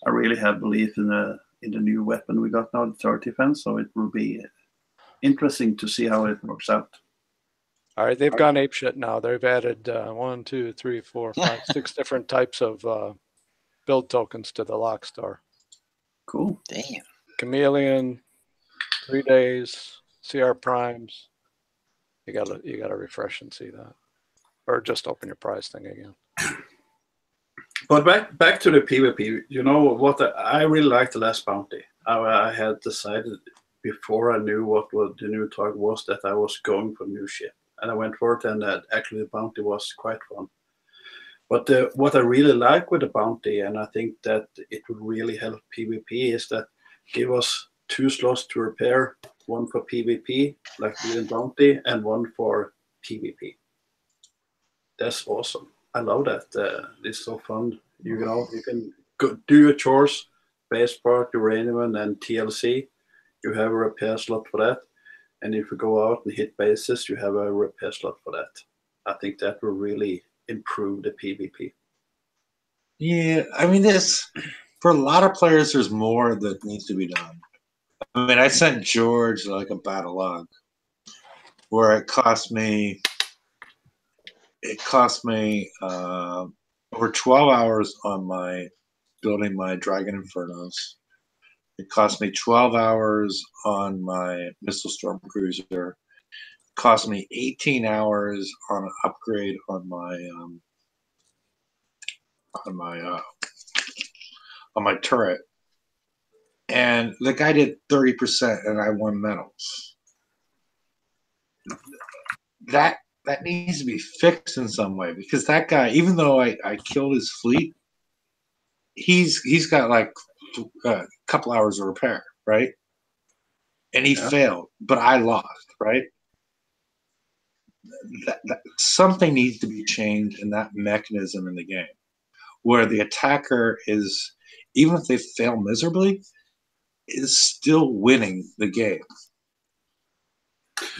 I really have belief in the new weapon we got now, the turret defense. So it will be interesting to see how it works out. All right, they've gone apeshit now. They've added 1, 2, 3, 4, 5, 6 different types of build tokens to the lock star. Cool. Damn. Chameleon, 3 days, CR primes. You gotta refresh and see that, or just open your prize thing again. But back to the PvP. You know what? I really liked the last bounty. I had decided before I knew what the new target was that I was going for a new ship, and I went for it, and actually the bounty was quite fun. But what I really like with the bounty, and I think that it would really help PvP, is that give us 2 slots to repair, 1 for PvP, like the bounty, and 1 for PvP. That's awesome. I love that. It's so fun. You can go do your chores, base part, uranium, and TLC. You have a repair slot for that. And if you go out and hit bases, you have a repair slot for that. I think that will really improve the PvP. Yeah, I mean, for a lot of players, there's more that needs to be done. I mean, I sent George like a battle log where it cost me over 12 hours on building my Dragon Infernos. It cost me 12 hours on my Missile Storm Cruiser. It cost me 18 hours on an upgrade on my turret. And the guy did 30%, and I won medals. That needs to be fixed in some way, because that guy, even though I killed his fleet, he's got like a couple hours of repair, right? And he failed, but I lost, right? Something needs to be changed in that mechanism in the game, where the attacker is, even if they fail miserably, is still winning the game.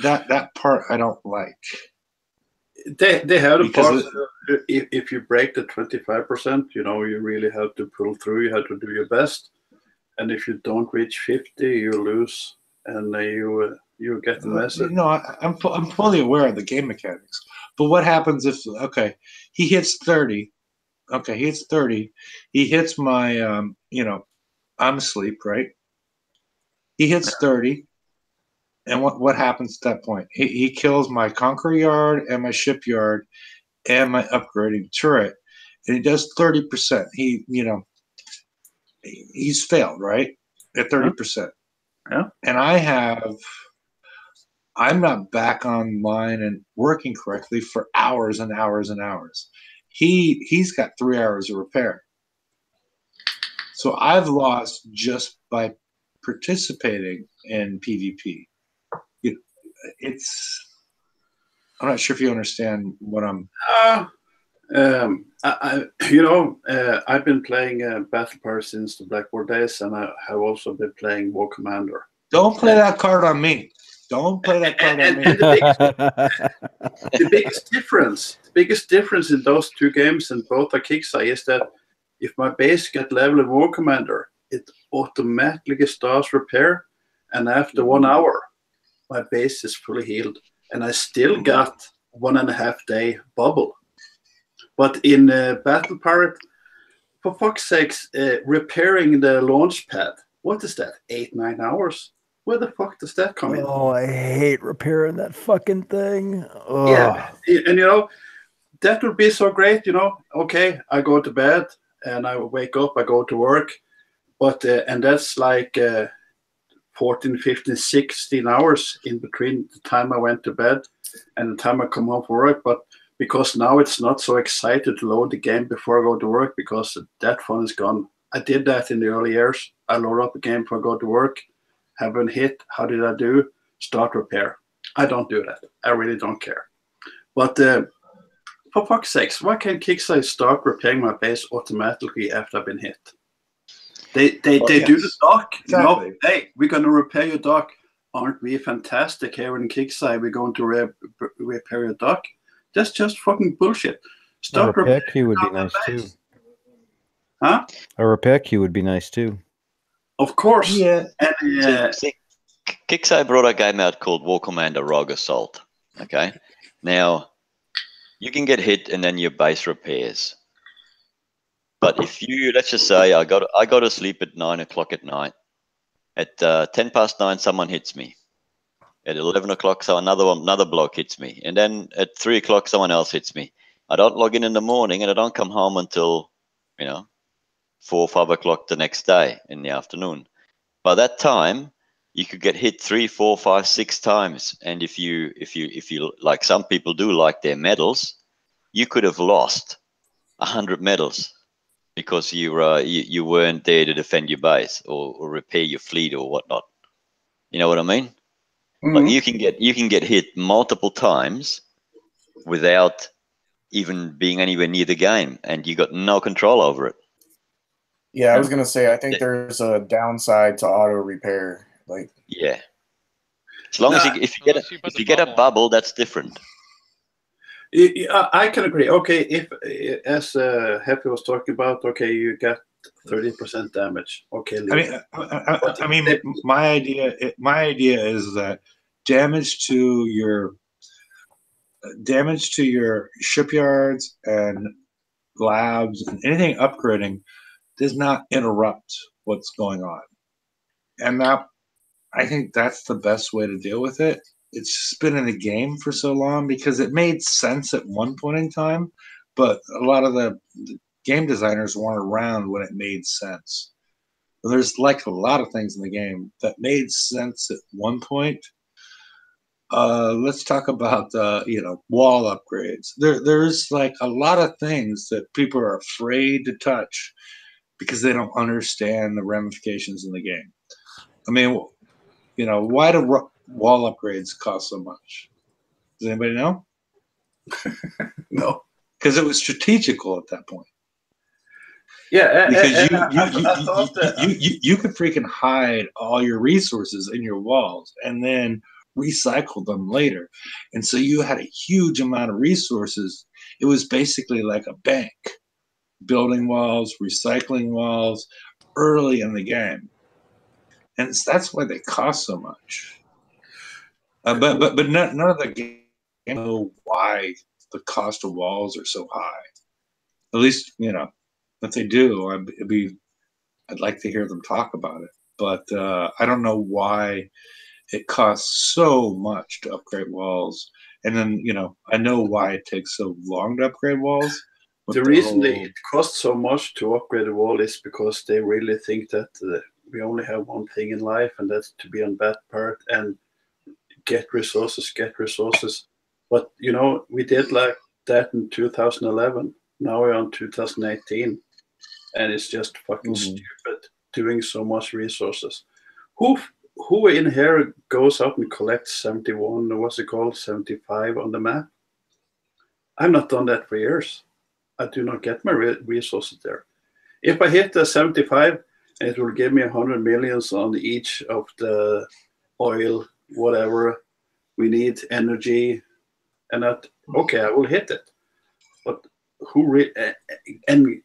That part I don't like. They have the part. If you break the 25%, you know, you really have to pull through. You have to do your best, and if you don't reach 50, you lose, and you get the message. No, I'm fully aware of the game mechanics, but what happens if he hits 30? Okay, he hits 30. He hits my I'm asleep, right? He hits 30. And what happens at that point? He kills my conquer yard and my shipyard and my upgrading turret, and he does 30%. He's failed, right? At 30%. Yeah. And I'm not back online and working correctly for hours and hours and hours. He's got 3 hours of repair. So I've lost just by participating in PvP. I'm not sure if you understand what I'm. I've been playing Battle Power since the Blackboard days, and I have also been playing War Commander. Don't play that card on me. Don't play that card on me. And the biggest difference in those two games, and both are Kixeye, is that if my base get level in War Commander, it automatically starts repair, and after 1 hour, my base is fully healed, and I still got 1.5 day bubble. But in Battle Pirate, for fuck's sakes, repairing the launch pad, what is that? 8-9 hours? Where the fuck does that come in? Oh, I hate repairing that fucking thing. Oh. Yeah, and that would be so great. Okay, I go to bed and I wake up, I go to work, but and that's like 14, 15, 16 hours in between the time I went to bed and the time I come home from work. But because now it's not so excited to load the game before I go to work, because that fun is gone. I did that in the early years. I load up a game before I go to work, have one hit, how did I do? Start repair. I don't do that. I really don't care. But for fuck's sakes, why can't Kixeye start repairing my base automatically after I've been hit? They do the dock. Exactly. Hey, we're going to repair your dock. Aren't we fantastic here in Kixeye? We're going to repair your dock. That's just fucking bullshit. A repair queue would be nice too. Huh? A repair queue would be nice too. Of course. Yeah. And, See, Kixeye brought a game out called War Commander Rogue Assault. Okay. Now, you can get hit and then your base repairs. But if you, let's just say I go to sleep at 9 o'clock at night. At 10 past 9, someone hits me. At 11 o'clock, so another bloke hits me. And then at 3 o'clock, someone else hits me. I don't log in the morning, and I don't come home until, 4 or 5 o'clock the next day in the afternoon. By that time, you could get hit 3, 4, 5, 6 times. And if you like some people do like their medals, you could have lost 100 medals because you weren't there to defend your base or repair your fleet or whatnot. You know what I mean? Mm-hmm. Like you can get hit multiple times without even being anywhere near the game, and you got no control over it. Yeah, I was gonna say I think there's a downside to auto repair. Yeah, as long as if you get a bubble, that's different. I can agree. Okay, if as Happy was talking about, okay, you get 30% damage. Okay, I mean, my idea is that damage to your shipyards and labs and anything upgrading does not interrupt what's going on, and I think that's the best way to deal with it. It's just been in the game for so long because it made sense at one point in time, but a lot of the game designers weren't around when it made sense. There's like a lot of things in the game that made sense at one point. Let's talk about wall upgrades. There's like a lot of things that people are afraid to touch because they don't understand the ramifications in the game. I mean, you know, why do wall upgrades cost so much? Does anybody know? No. Because it was strategical at that point. Yeah, Because I thought that you could freaking hide all your resources in your walls and then recycle them later. And so you had a huge amount of resources. It was basically like a bank, building walls, recycling walls early in the game. And that's why they cost so much. But none of the game know why the cost of walls are so high. At least, you know, if they do, I'd like to hear them talk about it. But I don't know why it costs so much to upgrade walls. And then, you know, I know why it takes so long to upgrade walls. The reason it costs so much to upgrade a wall is because they really think that we only have one thing in life, and that's to be on that part and get resources. But, you know, we did like that in 2011. Now we're on 2018. And it's just fucking stupid doing so much resources. Who in here goes out and collects 71, or what's it called, 75 on the map? I've not done that for years. I do not get my resources there. If I hit the 75, it will give me 100 millions on each of the oil, whatever we need, energy, and that. Okay, I will hit it. But and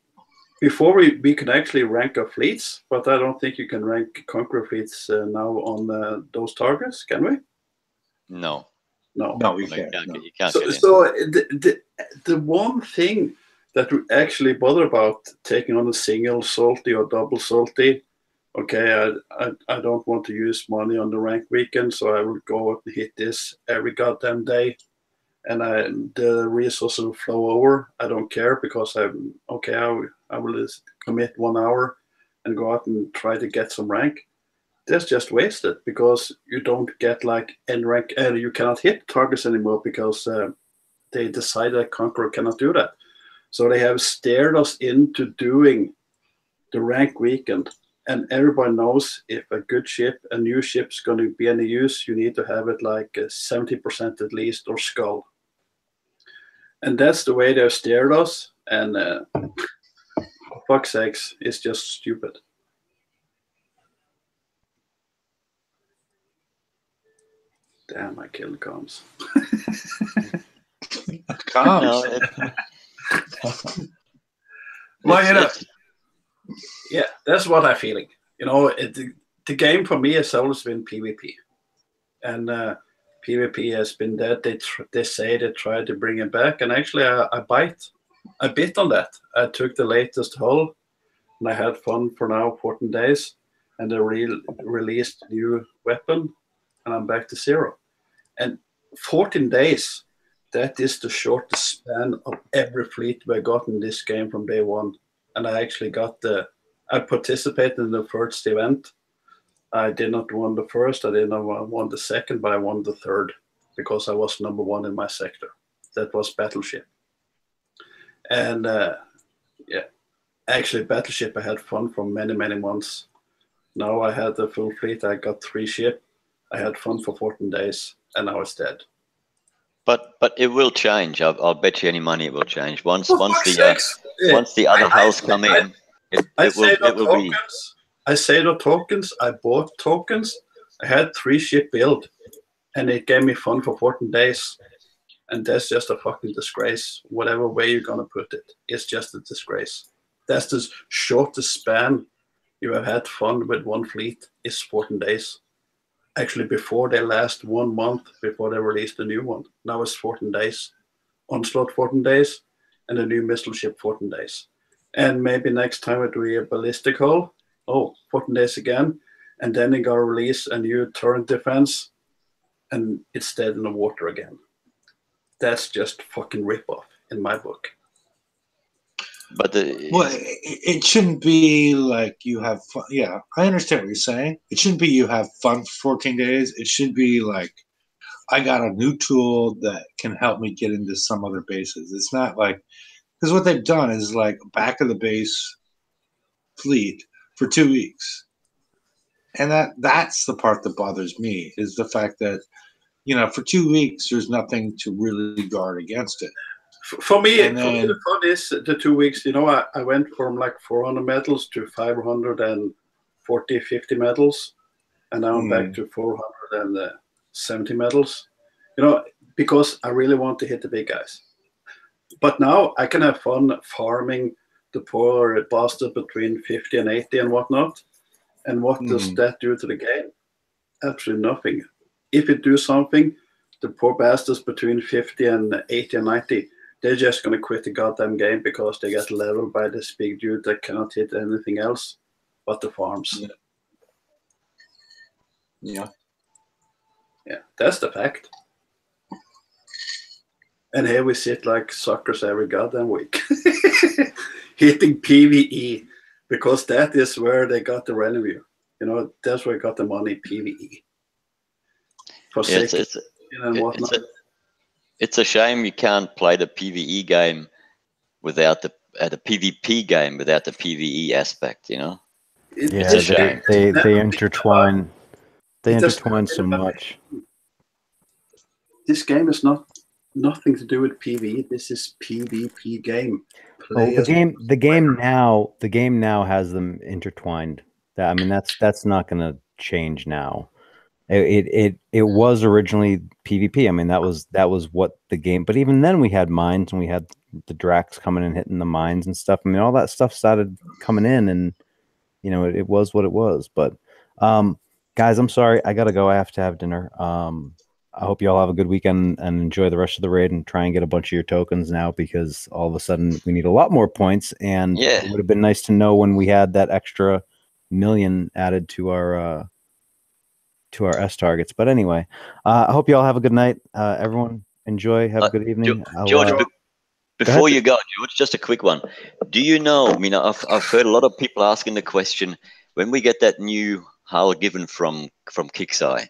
before we can actually rank our fleets, but I don't think you can rank Conqueror fleets now on those targets, can we? No. No, we can't. You can't So, get in. so the one thing that we actually bother about taking on a single salty or double salty, okay, I don't want to use money on the rank weekend, so I will go out and hit this every goddamn day. And the resources will flow over. I don't care because I will commit 1 hour and go out and try to get some rank. That's just wasted because you don't get like N rank, and you cannot hit targets anymore because they decided that Conqueror cannot do that. So they have steered us into doing the rank weekend. And everybody knows if a good ship, a new ship's going to be any use, you need to have it like 70% at least, or skull. And that's the way they've steered us. And for fuck's sakes, it's just stupid. Damn, I killed comms. Comms. Well, you know, yeah, that's what I'm feeling. You know, the game for me has always been PvP. And PvP has been dead. They say they tried to bring it back, and actually I bit on that. I took the latest hull, and I had fun for now 14 days, and they released a new weapon, and I'm back to 0. And 14 days, that is the shortest span of every fleet we got in this game from day one. And I actually I participated in the first event. I did not win the first, I did not win the second, but I won the third because I was number 1 in my sector. That was Battleship. And yeah, actually Battleship I had fun for many, many months. Now I had the full fleet, I got 3 ships. I had fun for 14 days, and now it's dead. But it will change. I'll bet you any money it will change. Once the other hulls come in, it will be. I say no tokens. I bought tokens. I had 3 ship build, and it gave me fun for 14 days. And that's just a fucking disgrace. Whatever way you're gonna put it, it's just a disgrace. That's the shortest span you have had fun with one fleet is 14 days. Actually, before they last 1 month before they released the new one. Now it's 14 days. Onslaught 14 days, and a new missile ship 14 days. And maybe next time it will be a ballistic hull. 14 days again. And then they gotta release a new turret defense, and it's dead in the water again. That's just fucking rip-off in my book. But it shouldn't be like you have fun. Yeah, I understand what you're saying. It shouldn't be you have fun for 14 days. It should be like, I got a new tool that can help me get into some other bases. It's not like, because what they've done is like back of the base fleet for 2 weeks. And that's the part that bothers me, is the fact that, for 2 weeks, there's nothing to really guard against it. For me, And then, the fun is the 2 weeks, I went from like 400 medals to 540, 50 medals. And now I'm back to 470 medals, because I really want to hit the big guys. But now I can have fun farming the poor bastard between 50 and 80 and whatnot. And what does that do to the game? Absolutely nothing. If it do something, the poor bastards between 50 and 80 and 90, they're just going to quit the goddamn game because they get leveled by this big dude that cannot hit anything else but the farms. Yeah, that's the fact. And here we sit like suckers every goddamn week, hitting PvE, because that is where they got the revenue. That's where they got the money, PvE. For it's a shame you can't play the PvE game without the PvP game without the PvE aspect. It's a shame. They intertwine. They intertwine so much. This game is nothing to do with PvE. This is PvP game. The game now has them intertwined. That's not going to change now. It was originally PvP. That was what the game. But even then, we had mines and we had the Drax coming and hitting the mines and stuff. All that stuff started coming in, and it was what it was. But guys, I'm sorry, I gotta go. I have to have dinner. I hope you all have a good weekend and enjoy the rest of the raid and try and get a bunch of your tokens now, because all of a sudden we need a lot more points. And it would have been nice to know when we had that extra 1 million added to our S targets. But anyway, I hope you all have a good night. Everyone enjoy. Have a good evening. George, before you go, George, just a quick one. Do you know? I've heard a lot of people asking the question: when we get that new hull given from Kixeye,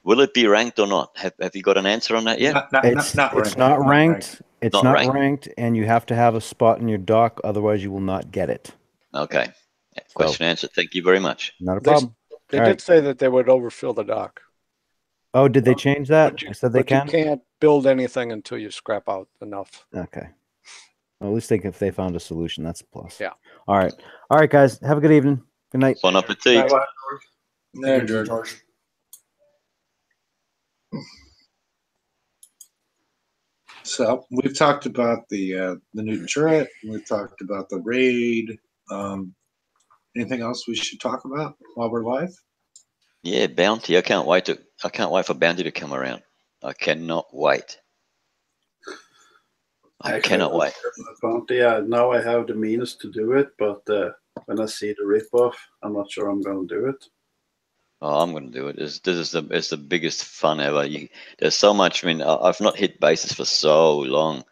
will it be ranked or not? Have you got an answer on that yet? It's not ranked. It's not ranked, and you have to have a spot in your dock, otherwise you will not get it. Okay. Question answered. Thank you very much. Not a problem. They did say that they would overfill the dock. Oh, did they change that? I said they can? You can't build anything until you scrap out enough. Okay. Well, at least if they found a solution, that's a plus. Yeah. All right, guys. Have a good evening. Good night. Bon appetit. There, George. So we've talked about the Newton turret. We've talked about the raid. Anything else we should talk about while we're live? Yeah, bounty. I can't wait for bounty to come around. I cannot wait. I cannot wait. Bounty. Now I have the means to do it, but when I see the ripoff, I'm not sure I'm going to do it. Oh, I'm going to do it. It's the biggest fun ever. There's so much. I've not hit bases for so long,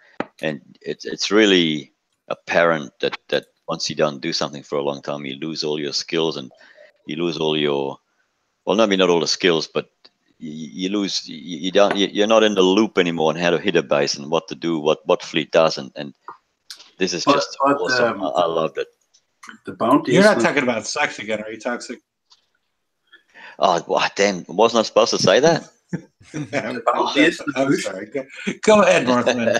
and it's really apparent that once you don't do something for a long time, you lose all your skills and you lose all your, well, maybe not all the skills, but you lose. You're not in the loop anymore on how to hit a base and what to do, what fleet does, and this is just awesome. I loved it. The bounty. You're not talking about sex again, are you, Toxic? Oh, well, damn! Wasn't I supposed to say that? I'm sorry. Go ahead, Northman.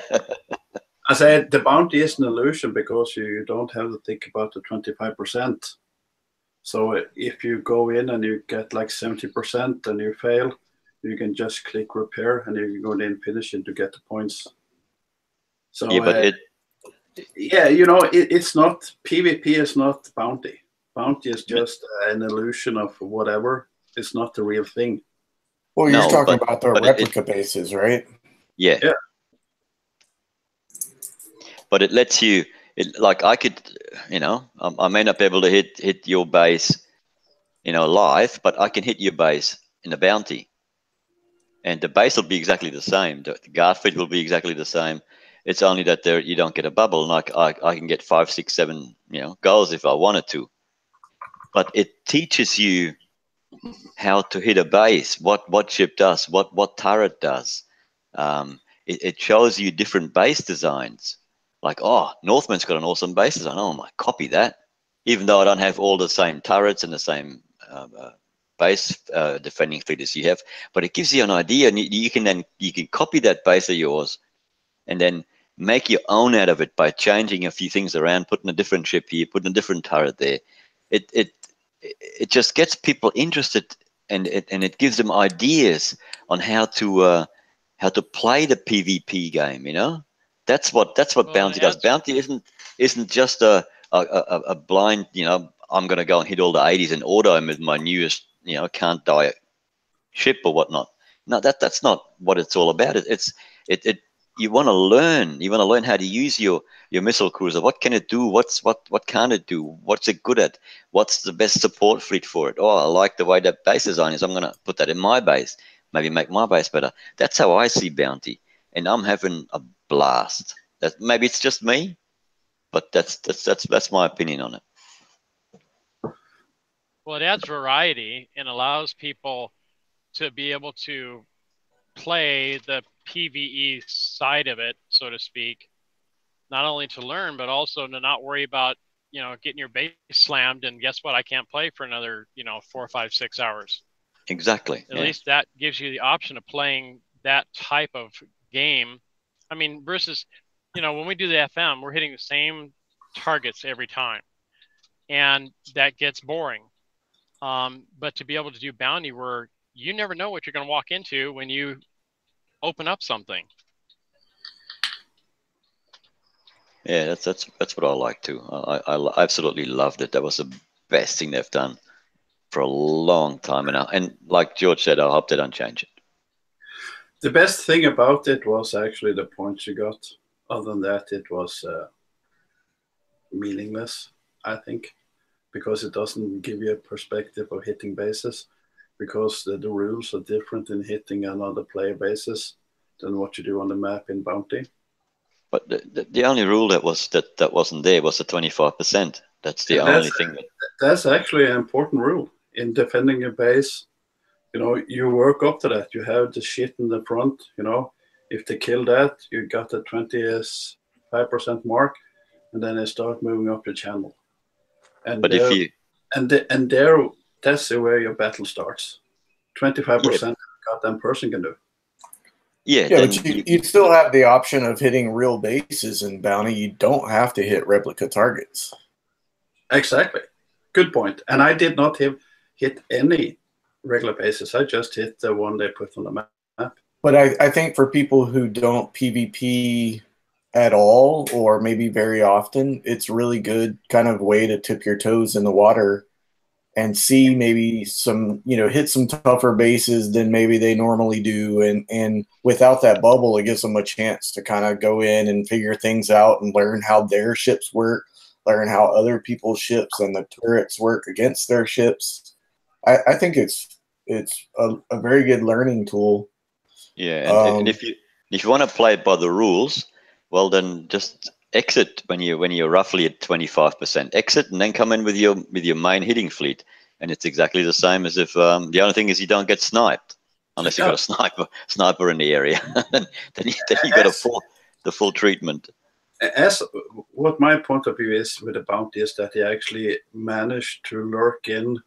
I said the bounty is an illusion because you don't have to think about the 25%. So if you go in and you get like 70% and you fail, you can just click repair and you can go in and finish it to get the points. So yeah, but it's not PvP. Is not bounty. Bounty is just an illusion of whatever. It's not the real thing. Well, you're talking about the replica bases, right? Yeah. But it lets you, like I could, I may not be able to hit your base, live, but I can hit your base in a bounty. And the base will be exactly the same. The guard fleet will be exactly the same. It's only that you don't get a bubble. Like I can get 5, 6, 7, goals if I wanted to. But it teaches you how to hit a base, what ship does, what turret does. It shows you different base designs. Like, oh, Northman's got an awesome base design. Oh, I might copy that. even though I don't have all the same turrets and the same base defending fleet as you have, but it gives you an idea, and you can copy that base of yours and then make your own out of it by changing a few things around, putting a different ship here, putting a different turret there. It just gets people interested, and it gives them ideas on how to play the PvP game. You know, that's what Bounty does. Bounty isn't just a blind, you know, I'm going to go and hit all the 80s and auto him with my newest, you know, can't die ship or whatnot. No, that's not what it's all about. You want to learn. You want to learn how to use your missile cruiser. What can it do? What can't it do? What's it good at? What's the best support fleet for it? Oh, I like the way that base design is. I'm going to put that in my base. Maybe make my base better. That's how I see Bounty, and I'm having a blast. Maybe it's just me, but that's my opinion on it. Well, it adds variety and allows people to be able to play the PvE side of it, so to speak, not only to learn, but also to not worry about, you know, getting your base slammed and guess what? I can't play for another, you know, 4, 5, 6 hours. Exactly. At least that gives you the option of playing that type of game. I mean, versus, you know, when we do the FM, we're hitting the same targets every time, and that gets boring. But to be able to do Bounty, where you never know what you're going to walk into when you open up something. Yeah, that's what I like too. I absolutely loved it. That was the best thing they've done for a long time now. And like George said, I hope they don't change it. The best thing about it was actually the points you got. Other than that, it was meaningless, I think, because it doesn't give you a perspective of hitting bases, because the rules are different in hitting another player bases than what you do on the map in Bounty. But the only rule that wasn't there was the 25%. That's the only thing. That's actually an important rule in defending your base. You know, you work up to that. You have the shit in the front. You know, if they kill that, you got a 25% mark, and then they start moving up the channel. And but if you there, that's where your battle starts. 25% goddamn person can do. Yeah, but you still have the option of hitting real bases in Bounty. You don't have to hit replica targets. Exactly. Good point. And I did not hit any regular bases. I just hit the one they put on the map. But I think for people who don't PvP at all, or maybe very often, it's really good kind of way to tip your toes in the water and see maybe some, you know, hit some tougher bases than maybe they normally do. And without that bubble, it gives them a chance to kind of go in and figure things out and learn how their ships work, learn how other people's ships and the turrets work against their ships. I think it's a very good learning tool. Yeah, and if you want to play it by the rules, well then just exit when you're roughly at 25%. Exit and then come in with your main hitting fleet, and it's exactly the same as if the only thing is you don't get sniped unless you've got a sniper in the area. then you got the full treatment. As what my point of view is with the Bounty is that they actually managed to lurk in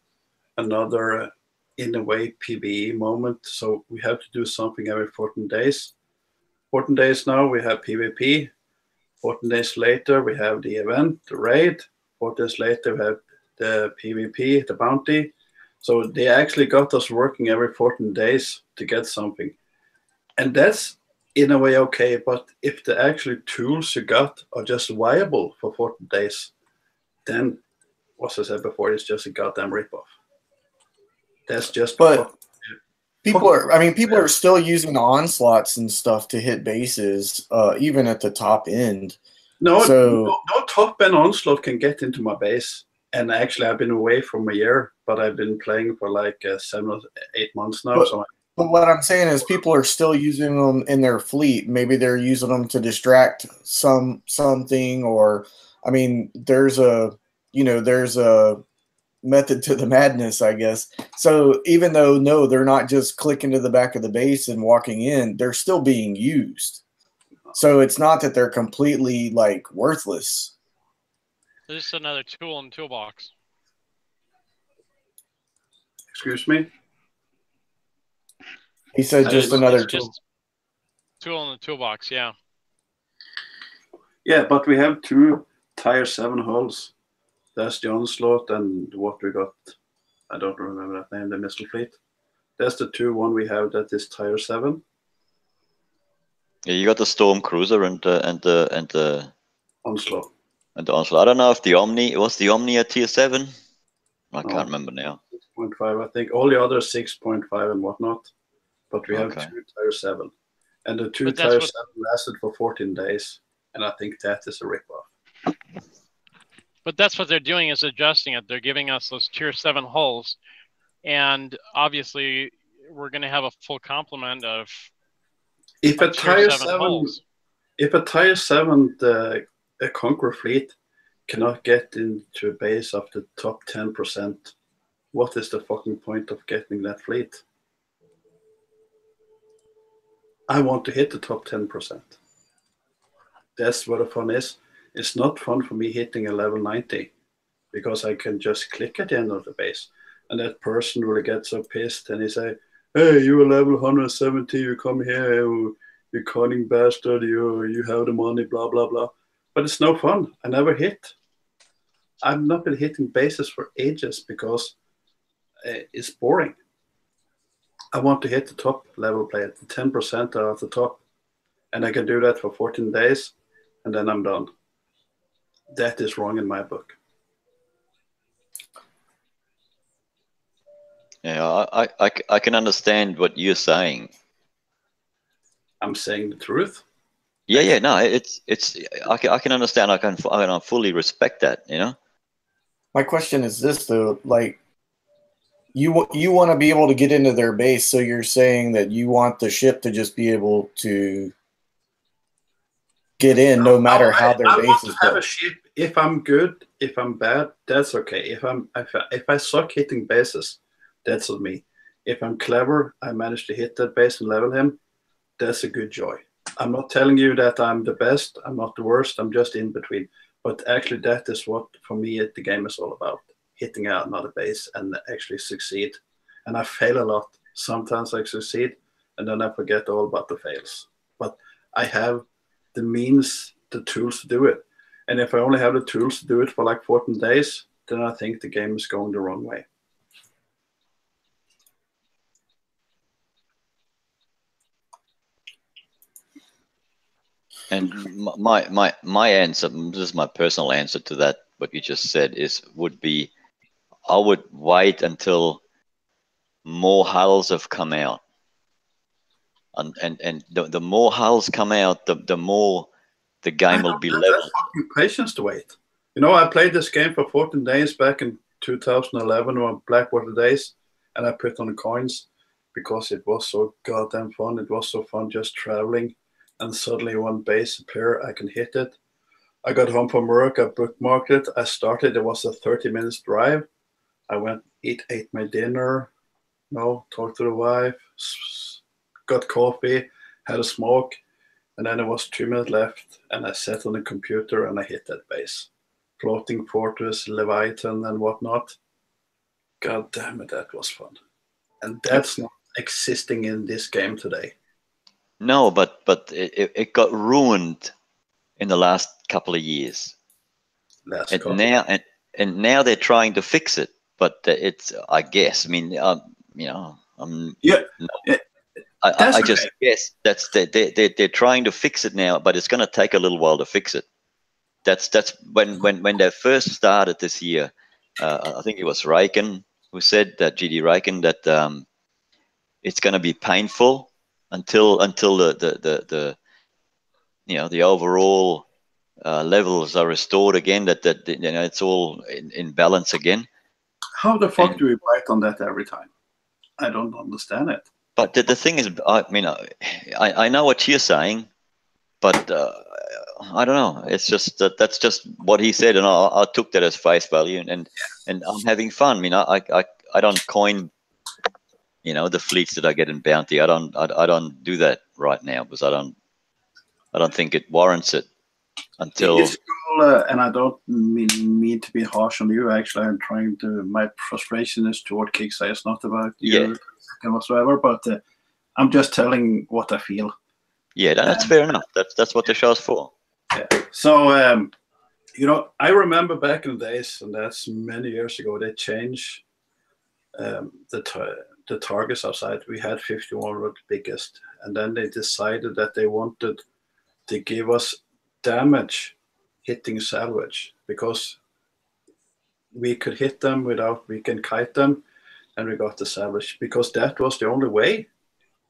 another, in a way, PvE moment. So we have to do something every 14 days. 14 days now we have PvP. 14 days later we have the event, the raid. 14 days later we have the PvP, the Bounty. So they actually got us working every 14 days to get something. And that's in a way okay, but if the actual tools you got are just viable for 14 days, then, as I said before, it's just a goddamn ripoff. That's just... But people are still using onslaughts and stuff to hit bases, even at the top end. No top end onslaught can get into my base. And actually, I've been away from a year, but I've been playing for like 7 or 8 months now. But what I'm saying is people are still using them in their fleet. Maybe they're using them to distract something, or, I mean, there's a method to the madness, I guess. So even though, they're not just clicking to the back of the base and walking in, they're still being used. So it's not that they're completely like worthless. There's just another tool in the toolbox. Excuse me? He said just another tool. Just tool in the toolbox, yeah. Yeah, but we have 2 Tier 7 hulls. That's the Onslaught and what we got. I don't remember that name, the Missile Fleet. That's the 2 we have that is Tier 7. Yeah, you got the Storm Cruiser and the Onslaught. And also, I don't know if the Omni was the Omni at Tier 7. I can't remember now. 6.5, I think. All the others 6.5 and whatnot. But we have 2 Tier 7. And the 2 Tier 7 lasted for 14 days. And I think that is a ripoff. But that's what they're doing, is adjusting it. They're giving us those Tier 7 hulls. And obviously, we're going to have a full complement of if a Tier 7 hulls. If a Tier 7 a Conqueror fleet cannot get into a base of the top 10%, what is the fucking point of getting that fleet? I want to hit the top 10%. That's what the fun is. It's not fun for me hitting a level 90 because I can just click at the end of the base and that person will get so pissed and he say, hey, you're level 170, you come here, you cunning bastard, you have the money, blah, blah, blah. But it's no fun. I never hit. I've not been hitting bases for ages because it's boring. I want to hit the top level play at the 10% are at the top. And I can do that for 14 days and then I'm done. That is wrong in my book. Yeah, I can understand what you're saying. I'm saying the truth. Yeah, no, I can understand. I can fully respect that. You know. My question is this though, like, you want to be able to get into their base, so you're saying that you want the ship to just be able to get in no matter how their base is built. A ship. If I'm good, if I'm bad, that's okay. If I suck hitting bases, that's on me. If I'm clever, I manage to hit that base and level him, that's a good joy. I'm not telling you that I'm the best, I'm not the worst, I'm just in between. But actually that is what, for me, the game is all about. Hitting out another base and actually succeed. And I fail a lot. Sometimes I succeed, and then I forget all about the fails. But I have the means, the tools to do it. And if I only have the tools to do it for like 14 days, then I think the game is going the wrong way. And my answer, this is my personal answer to that, what you just said, would be, I would wait until more hulls have come out. And the more hulls come out, the more the game will be leveled. That's fucking patience to wait. You know, I played this game for 14 days back in 2011 on Blackwater days, and I put on coins because it was so goddamn fun. It was so fun just traveling, and suddenly one base appear, I can hit it. I got home from work, I bookmarked it. I started, it was a 30 minutes drive. I went, ate my dinner, talked to the wife, got coffee, had a smoke, and then there was 2 minutes left, and I sat on the computer and I hit that base. Floating Fortress, Leviathan, and whatnot. God damn it, that was fun. And that's not existing in this game today. No, but it got ruined in the last couple of years. And now they're trying to fix it, but it's, I guess, I mean, I just guess that's they're trying to fix it now, but it's going to take a little while to fix it. That's when they first started this year. I think it was Raikkonen who said that, GD Raikkonen, that it's going to be painful until the overall levels are restored again. That it's all in balance again. How the fuck do we bite on that every time? I don't understand it. But the thing is, I mean, I know what you're saying, but I don't know. It's just that's just what he said, and I took that as face value, and I'm having fun. I mean, I don't coin, the fleets that I get in Bounty. I don't do that right now because I don't think it warrants it until. and I don't mean to be harsh on you. Actually, I'm trying to. My frustration is toward KIXEYE. It's not about you whatsoever, but I'm just telling what I feel. Yeah, that's fair enough. That's what the show's for. Yeah. So, you know, I remember back in the days, and that's many years ago, they changed the targets outside. We had 51 were the biggest, and then they decided that they wanted to give us damage hitting salvage, because we could hit them without, we can kite them, and we got the salvage, because that was the only way.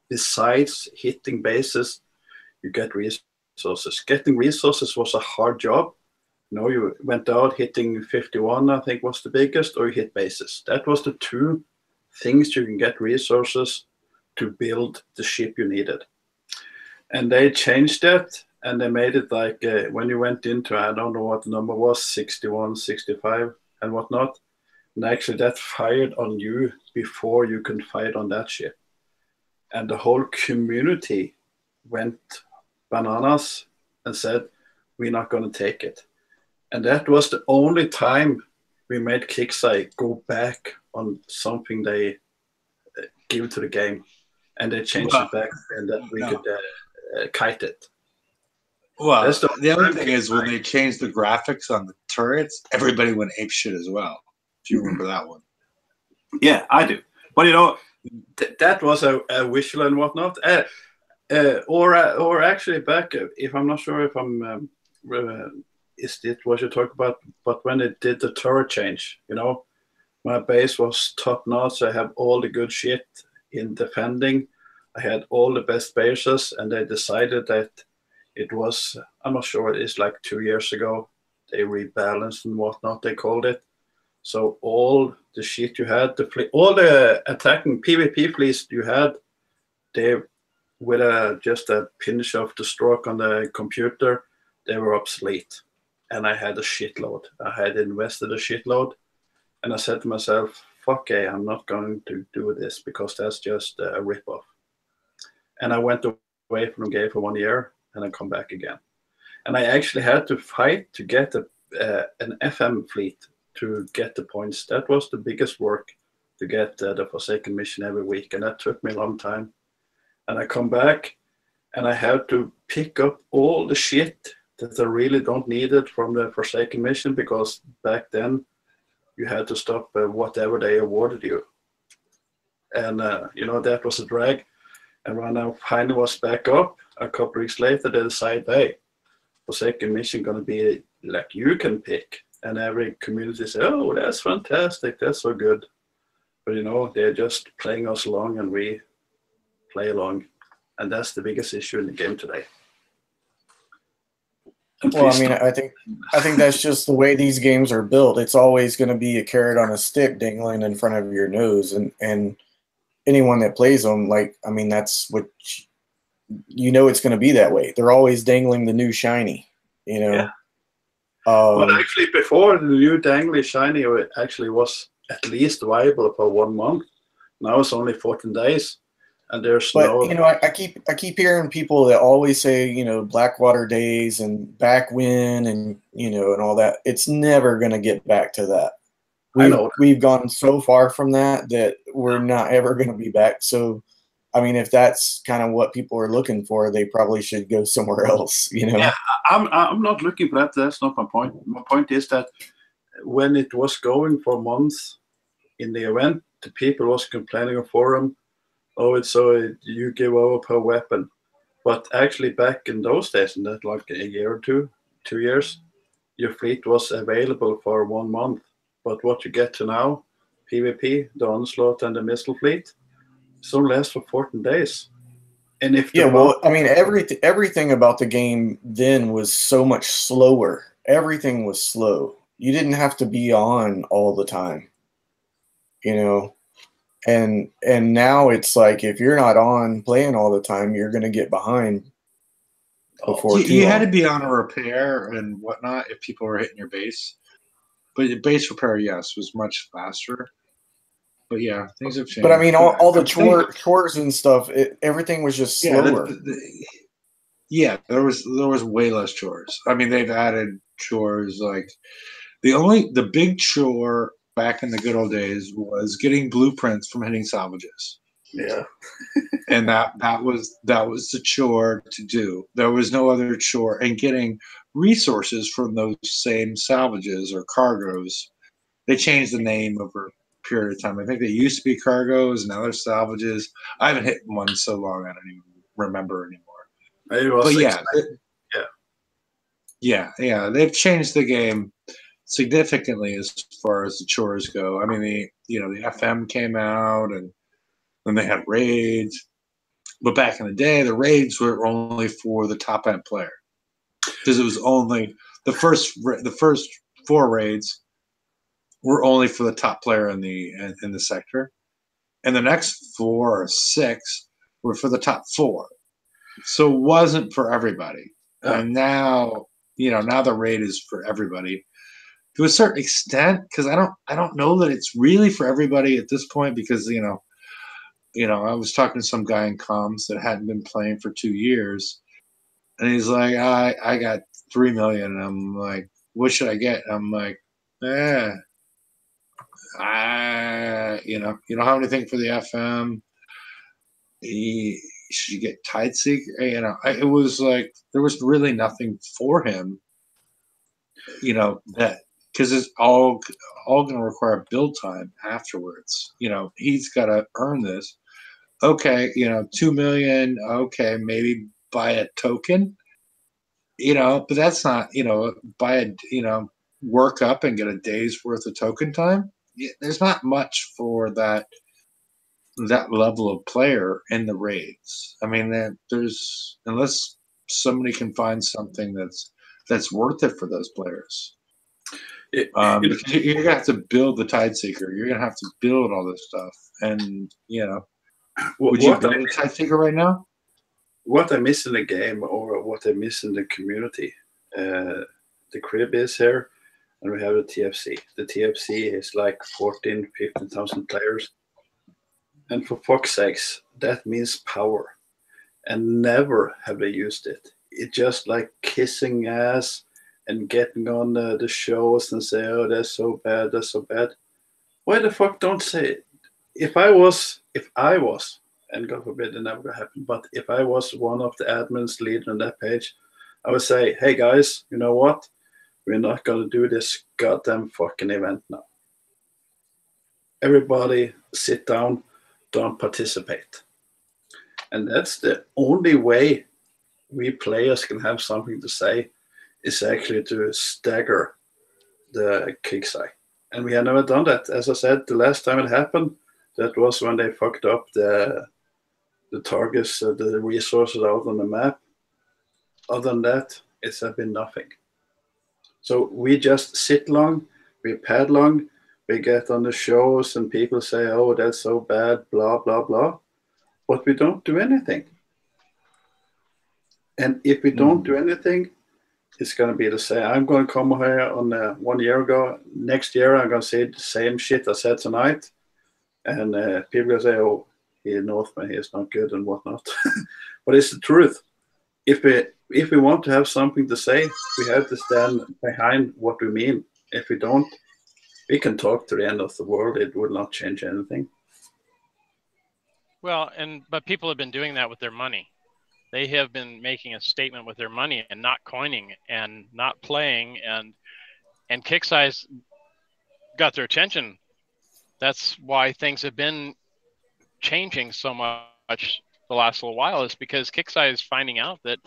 Besides hitting bases, you get resources. Getting resources was a hard job. You know, you went out hitting 51, I think was the biggest, or you hit bases. That was the two things you can get resources to build the ship you needed. And they changed that, and they made it like when you went into, I don't know what the number was, 61, 65 and whatnot. And actually that fired on you before you can fire on that ship. And the whole community went bananas and said, we're not going to take it. And that was the only time we made KIXEYE go back on something they give to the game. And they changed it back, and that we could kite it. Well, the other thing is when they changed the graphics on the turrets, everybody went apeshit as well. If you remember that one. Yeah, I do. But, you know, that was a visual and whatnot. Or actually back, if I'm not sure if I'm... is it what you talk about? But when it did the turret change, you know, my base was top notch. I have all the good shit in defending. I had all the best bases, and they decided that it was, I'm not sure, it's like 2 years ago, they rebalanced and whatnot, they called it. So all the shit you had, all the attacking PvP fleets you had, they, with just a pinch of the stroke on the computer, they were obsolete. And I had a shitload. I had invested a shitload. And I said to myself, fuck it, I'm not going to do this, because that's just a ripoff. And I went away from the game for 1 year, and I come back again. And I actually had to fight to get an FM fleet to get the points. That was the biggest work, to get the Forsaken mission every week. And that took me a long time. And I come back, and I have to pick up all the shit that I really don't need it from the Forsaken mission, because back then you had to stop whatever they awarded you. And, you know, that was a drag. And when I finally was back up, a couple weeks later, they decided, hey, Forsaken mission going to be like you can pick. And every community said, oh, that's fantastic, that's so good. But, you know, they're just playing us along, and we play along. And that's the biggest issue in the game today. Well, I mean, I think that's just the way these games are built. It's always going to be a carrot on a stick dangling in front of your nose, and anyone that plays them, like, I mean, that's what you know, it's going to be that way. They're always dangling the new shiny, you know. Yeah. Well, actually, before the new dangly shiny, it actually was at least viable for 1 month. Now it's only 14 days. And there's you know, I keep hearing people that always say, you know, Blackwater days and Backwin and, you know, and all that. It's never going to get back to that. We've gone so far from that we're not ever going to be back. So, I mean, if that's kind of what people are looking for, they probably should go somewhere else, you know? Yeah, I'm not looking for that. That's not my point. My point is that when it was going for months in the event, the people was complaining on forum, oh, it's so you give over per weapon. But actually back in those days, in that like a year or 2 years, your fleet was available for 1 month. But what you get to now, PvP, the Onslaught and the Missile fleet, it's only lasts for 14 days. And if well, I mean, everything about the game then was so much slower. Everything was slow. You didn't have to be on all the time, you know. And now it's like, if you're not on playing all the time, you're going to get behind before you had to be on a repair and whatnot if people were hitting your base. But the base repair, yes, was much faster. But yeah, things have changed. But I mean, all the chores and stuff, everything was just slower. Yeah, there was way less chores. I mean, they've added chores like the big chore back in the good old days was getting blueprints from hitting salvages. Yeah. And that was the chore to do. There was no other chore, and getting resources from those same salvages or cargoes. They changed the name over a period of time. I think they used to be cargoes, now they're salvages. I haven't hit one so long I don't even remember anymore. But yeah, they've changed the game significantly as far as the chores go. I mean, the FM came out, and then they had raids. But back in the day, the raids were only for the top end player, because it was only the first 4 raids were only for the top player in the sector, and the next 4 or 6 were for the top 4. So it wasn't for everybody. And now, now the raid is for everybody to a certain extent, because I don't know that it's really for everybody at this point, because I was talking to some guy in comms that hadn't been playing for 2 years, and he's like, I got 3 million, and I'm like, what should I get? And I'm like, you don't have anything for the FM. Should you get Tideseeker? It was like there was really nothing for him. That because it's all going to require build time afterwards. He's got to earn this. Okay, 2 million. Okay, maybe buy a token. But that's not. Buy a. Work up and get a day's worth of token time. There's not much for that level of player in the raids. I mean, there's, unless somebody can find something that's worth it for those players. Because you're gonna have to build the Tideseeker. You're gonna have to build all this stuff, and would you build a Tideseeker right now? What I miss in the game, or what I miss in the community, the crib is here, and we have the TFC. The TFC is like 14,000, 15,000 players. And for fuck's sakes, that means power. And never have they used it. It's just like kissing ass and getting on the shows and say, oh, that's so bad, that's so bad. Why the fuck don't say it? If I was, and God forbid it never gonna happen, but if I was one of the admins leading on that page, I would say, hey guys, you know what? We're not gonna do this goddamn fucking event now. Everybody sit down, don't participate. And that's the only way we players can have something to say, is actually to stagger the KIXEYE. And we have never done that. As I said, the last time it happened, that was when they fucked up the targets, the resources out on the map. Other than that, it's been nothing. So we just sit long, we pad long, we get on the shows and people say, oh, that's so bad, blah, blah, blah. But we don't do anything. And if we don't do anything, it's going to be the same. I'm going to come here on 1 year ago. Next year, I'm going to say the same shit I said tonight. And people are going to say, oh, he's Northman, he's not good and whatnot. But it's the truth. If we want to have something to say, we have to stand behind what we mean. If we don't, we can talk to the end of the world. It will not change anything. Well, but people have been doing that with their money. They have been making a statement with their money and not coining and not playing, and KIXEYE's got their attention. That's why things have been changing so much the last little while, is because KIXEYE is finding out that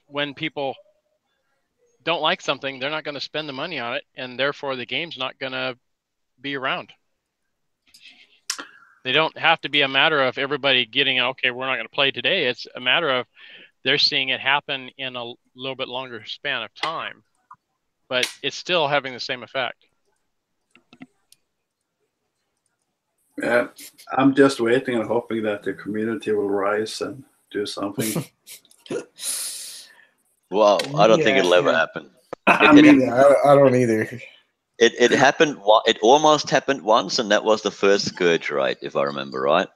when people don't like something, they're not going to spend the money on it, and therefore the game's not going to be around. They don't have to be a matter of everybody getting, okay, we're not going to play today. It's a matter of they're seeing it happen in a little bit longer span of time, but it's still having the same effect. Yeah, I'm just waiting and hoping that the community will rise and do something. Well, I don't think it'll ever happen. I don't either. It happened. It almost happened once, and that was the first Scourge raid, if I remember right.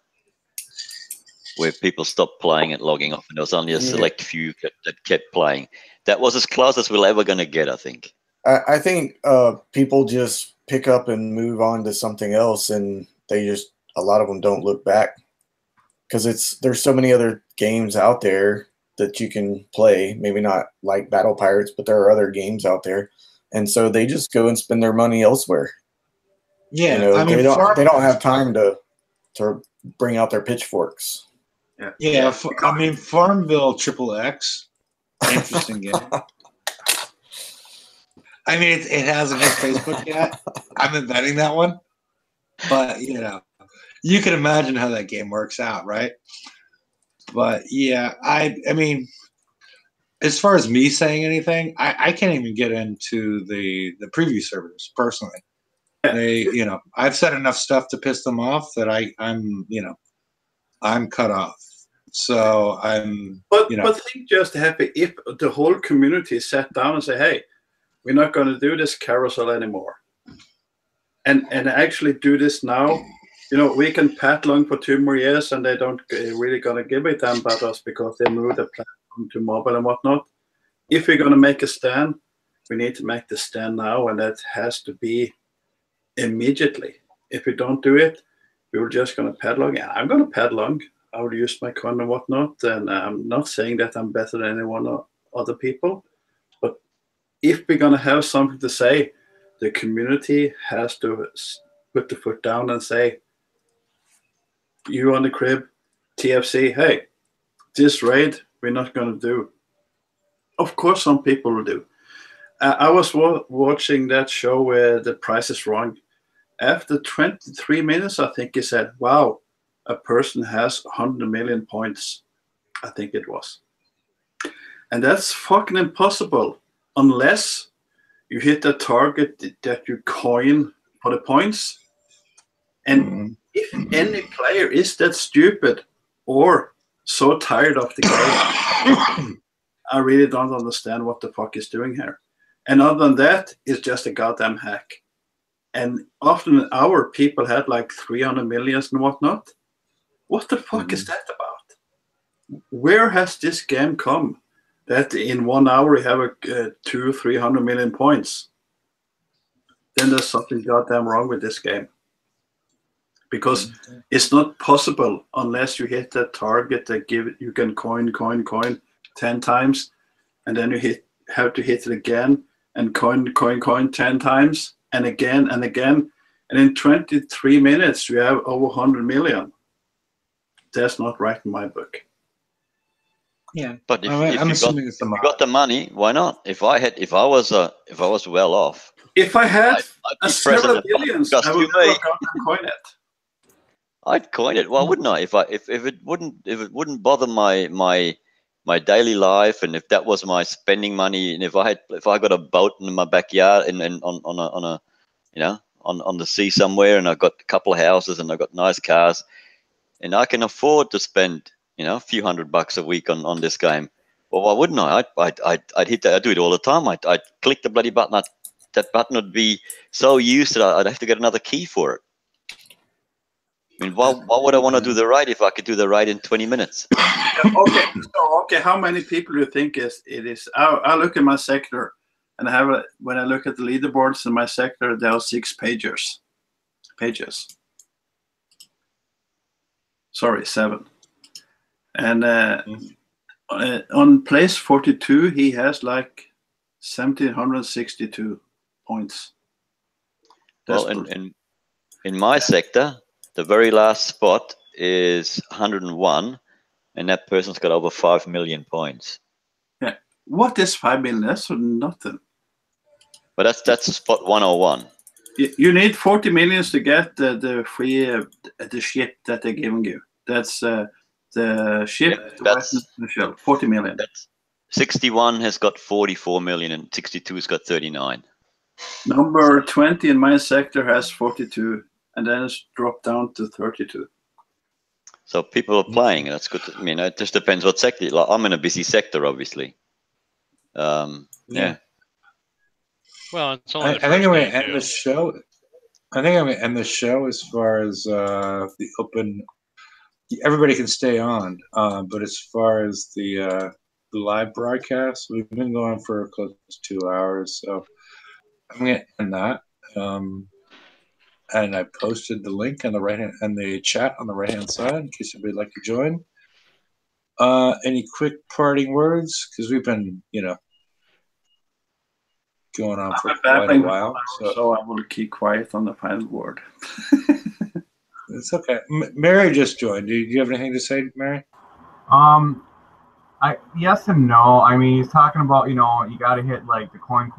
where people stopped playing and logging off, and there was only a select few that kept playing. That was as close as we're ever going to get, I think. I think people just pick up and move on to something else, and a lot of them don't look back because there's so many other games out there that you can play. Maybe not like Battle Pirates, but there are other games out there, and so they just go and spend their money elsewhere. Yeah, you know, I mean, they don't have time to bring out their pitchforks. Yeah. I mean, Farmville XXX, interesting game. I mean, it hasn't hit Facebook yet. I'm inventing that one, but you know, you can imagine how that game works out, right? But yeah, I mean, as far as me saying anything, I can't even get into the preview servers personally. I've said enough stuff to piss them off that I'm cut off. So But think just happy if the whole community sat down and say, "Hey, we're not going to do this carousel anymore," and actually do this now. You know, we can pat along for 2 more years, and they don't really going to give a damn about us because they moved the platform to mobile and whatnot. If we're going to make a stand, we need to make the stand now, and that has to be immediately. If we don't do it, we're just going to padlock. And I'm going to padlock. I will use my coin and whatnot. And I'm not saying that I'm better than anyone or other people. But if we're going to have something to say, the community has to put the foot down and say, you on the crib, TFC, hey, this raid we're not going to do. Of course, some people will do. I was watching that show where The Price is Wrong. After 23 minutes, I think he said, wow, a person has 100 million points. I think it was. And that's fucking impossible unless you hit a target that you coin for the points. And if any player is that stupid or so tired of the game, I really don't understand what the fuck is doing here. And other than that, it's just a goddamn hack. And often our people had like 300 millions and whatnot. What the fuck is that about? Where has this game come? That in 1 hour you have 200-300 million points. Then there's something goddamn wrong with this game. Because it's not possible unless you hit that target that you can coin 10 times, and then you have to hit it again and coin 10 times. And again and again, and in 23 minutes you have over 100 million. That's not right in my book. Yeah, but if you got the money, why not? If I was well off, if I had several billions, I would never go and coin it. I'd coin it. Why wouldn't I? If it wouldn't bother my daily life, and if that was my spending money, and if I got a boat in my backyard and on the sea somewhere, and I got a couple of houses and I got nice cars, and I can afford to spend a few $100 a week on this game, well, why wouldn't I? I'd hit that. I'd do it all the time. I'd click the bloody button. That button would be so used that I'd have to get another key for it. I mean, why would I want to do the raid if I could do the raid in 20 minutes? Okay. How many people do you think it is? I look at my sector, and when I look at the leaderboards in my sector, there are 6 pages. Sorry, 7. And on place 42, he has like 1,762 points. Well, in my sector, the very last spot is 101, and that person's got over 5 million points. Yeah. What is 5 million? That's nothing. But that's spot 101. You need 40 millions to get the free the ship that they're giving you. That's the ship. Yeah, that's 40 million. That's 61 has got 44 million, and 62 has got 39. Number 20 in my sector has 42. And then it's dropped down to 32. So people are playing. That's good. I mean, it just depends what sector. Like, I'm in a busy sector, obviously. Yeah. Well, it's only I think I'm going to end the show. I think I'm going to end the show as far as the everybody can stay on. But as far as the live broadcast, we've been going for close to 2 hours, so I'm gonna end that. And I posted the link on the right hand and the chat on the right hand side in case anybody'd like to join. Any quick parting words? Because we've been, going on for quite a while. So I will keep quiet on the final word. It's okay. Mary just joined. Do you have anything to say, Mary? Yes and no. I mean, he's talking about, you got to hit like the coin,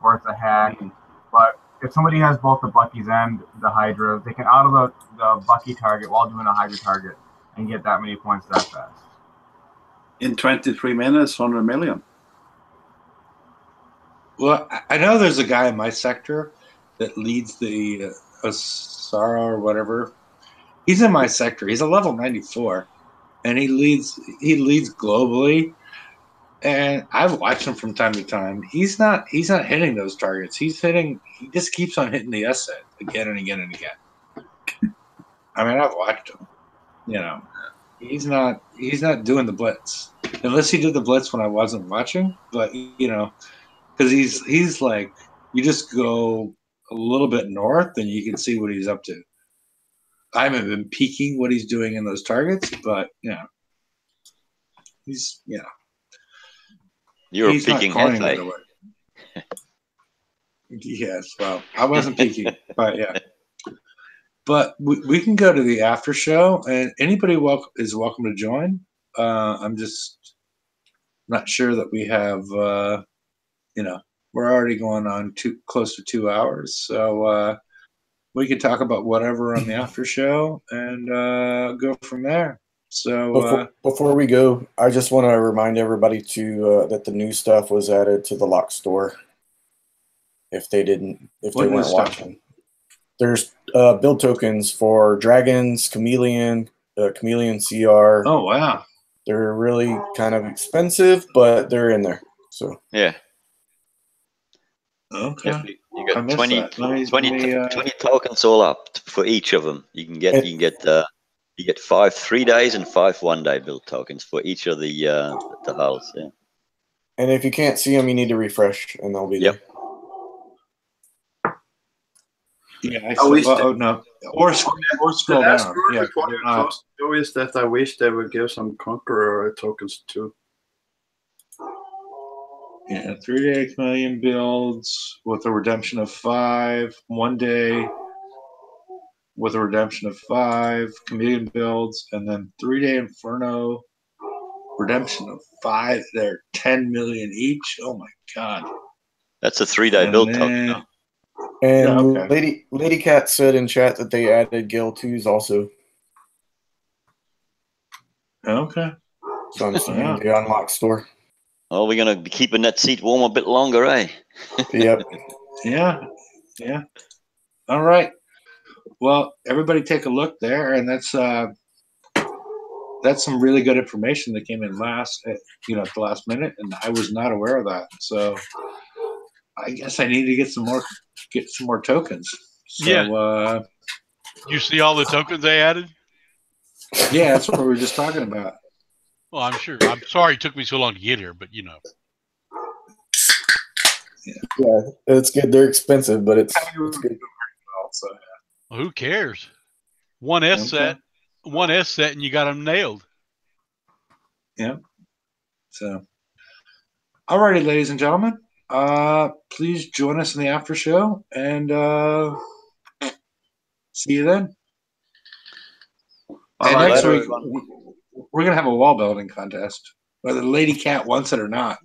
or it's a hack. Mm-hmm. But if somebody has both the Buckies and the Hydra, they can auto the Bucky target while doing a Hydra target and get that many points that fast. In 23 minutes, 100 million. Well, I know there's a guy in my sector that leads the Asara or whatever. He's in my sector. He's a level 94, and he leads globally. And I've watched him from time to time. He's not hitting those targets. He just keeps on hitting the S set again and again and again. I mean, I've watched him. He's not doing the blitz unless he did the blitz when I wasn't watching. But because he's like, you just go a little bit north and you can see what he's up to. I haven't been peeking what he's doing in those targets, but he's You're peeking headlight. Yes, well, I wasn't peeking, but yeah. But we can go to the after show, and anybody is welcome to join. I'm just not sure that we have, we're already going on close to 2 hours, so we could talk about whatever on the after show and go from there. So before we go, I just want to remind everybody that the new stuff was added to the lock store. If they weren't watching, there's build tokens for dragons, chameleon CR. Oh wow, they're really kind of expensive, but they're in there. So yeah. Okay. You got 20 tokens all up for each of them. You get 5 3-day and 5 1-day build tokens for each of the hulls. Yeah. And if you can't see them, you need to refresh, and they'll be there. Yeah, no. Or scroll down. Yeah, is that I wish they would give some Conqueror tokens too. Yeah, 3-day chameleon builds with a redemption of 5, 1 day with a redemption of 5 chameleon builds, and then 3-day Inferno redemption of 5. They're 10 million each. Oh my god, that's a 3-day build token. No? And Lady Cat said in chat that they added Gale 2s also. Okay, so I'm seeing the unlocked store. Oh, we're gonna be keeping that seat warm a bit longer, eh? Yep. Yeah. All right. Well, everybody take a look there, and that's some really good information that came in at the last minute, and I was not aware of that. So I guess I need to get some more tokens. So, yeah. You see all the tokens they added? Yeah, that's what we were just talking about. Well, I'm sure. I'm sorry it took me so long to get here, but Yeah, it's good. They're expensive, but it's good. Well, who cares? One S set, and you got them nailed. Yeah. So, alrighty, ladies and gentlemen, please join us in the after show, and see you then. And next week, we're going to have a wall building contest, whether Lady Cat wants it or not.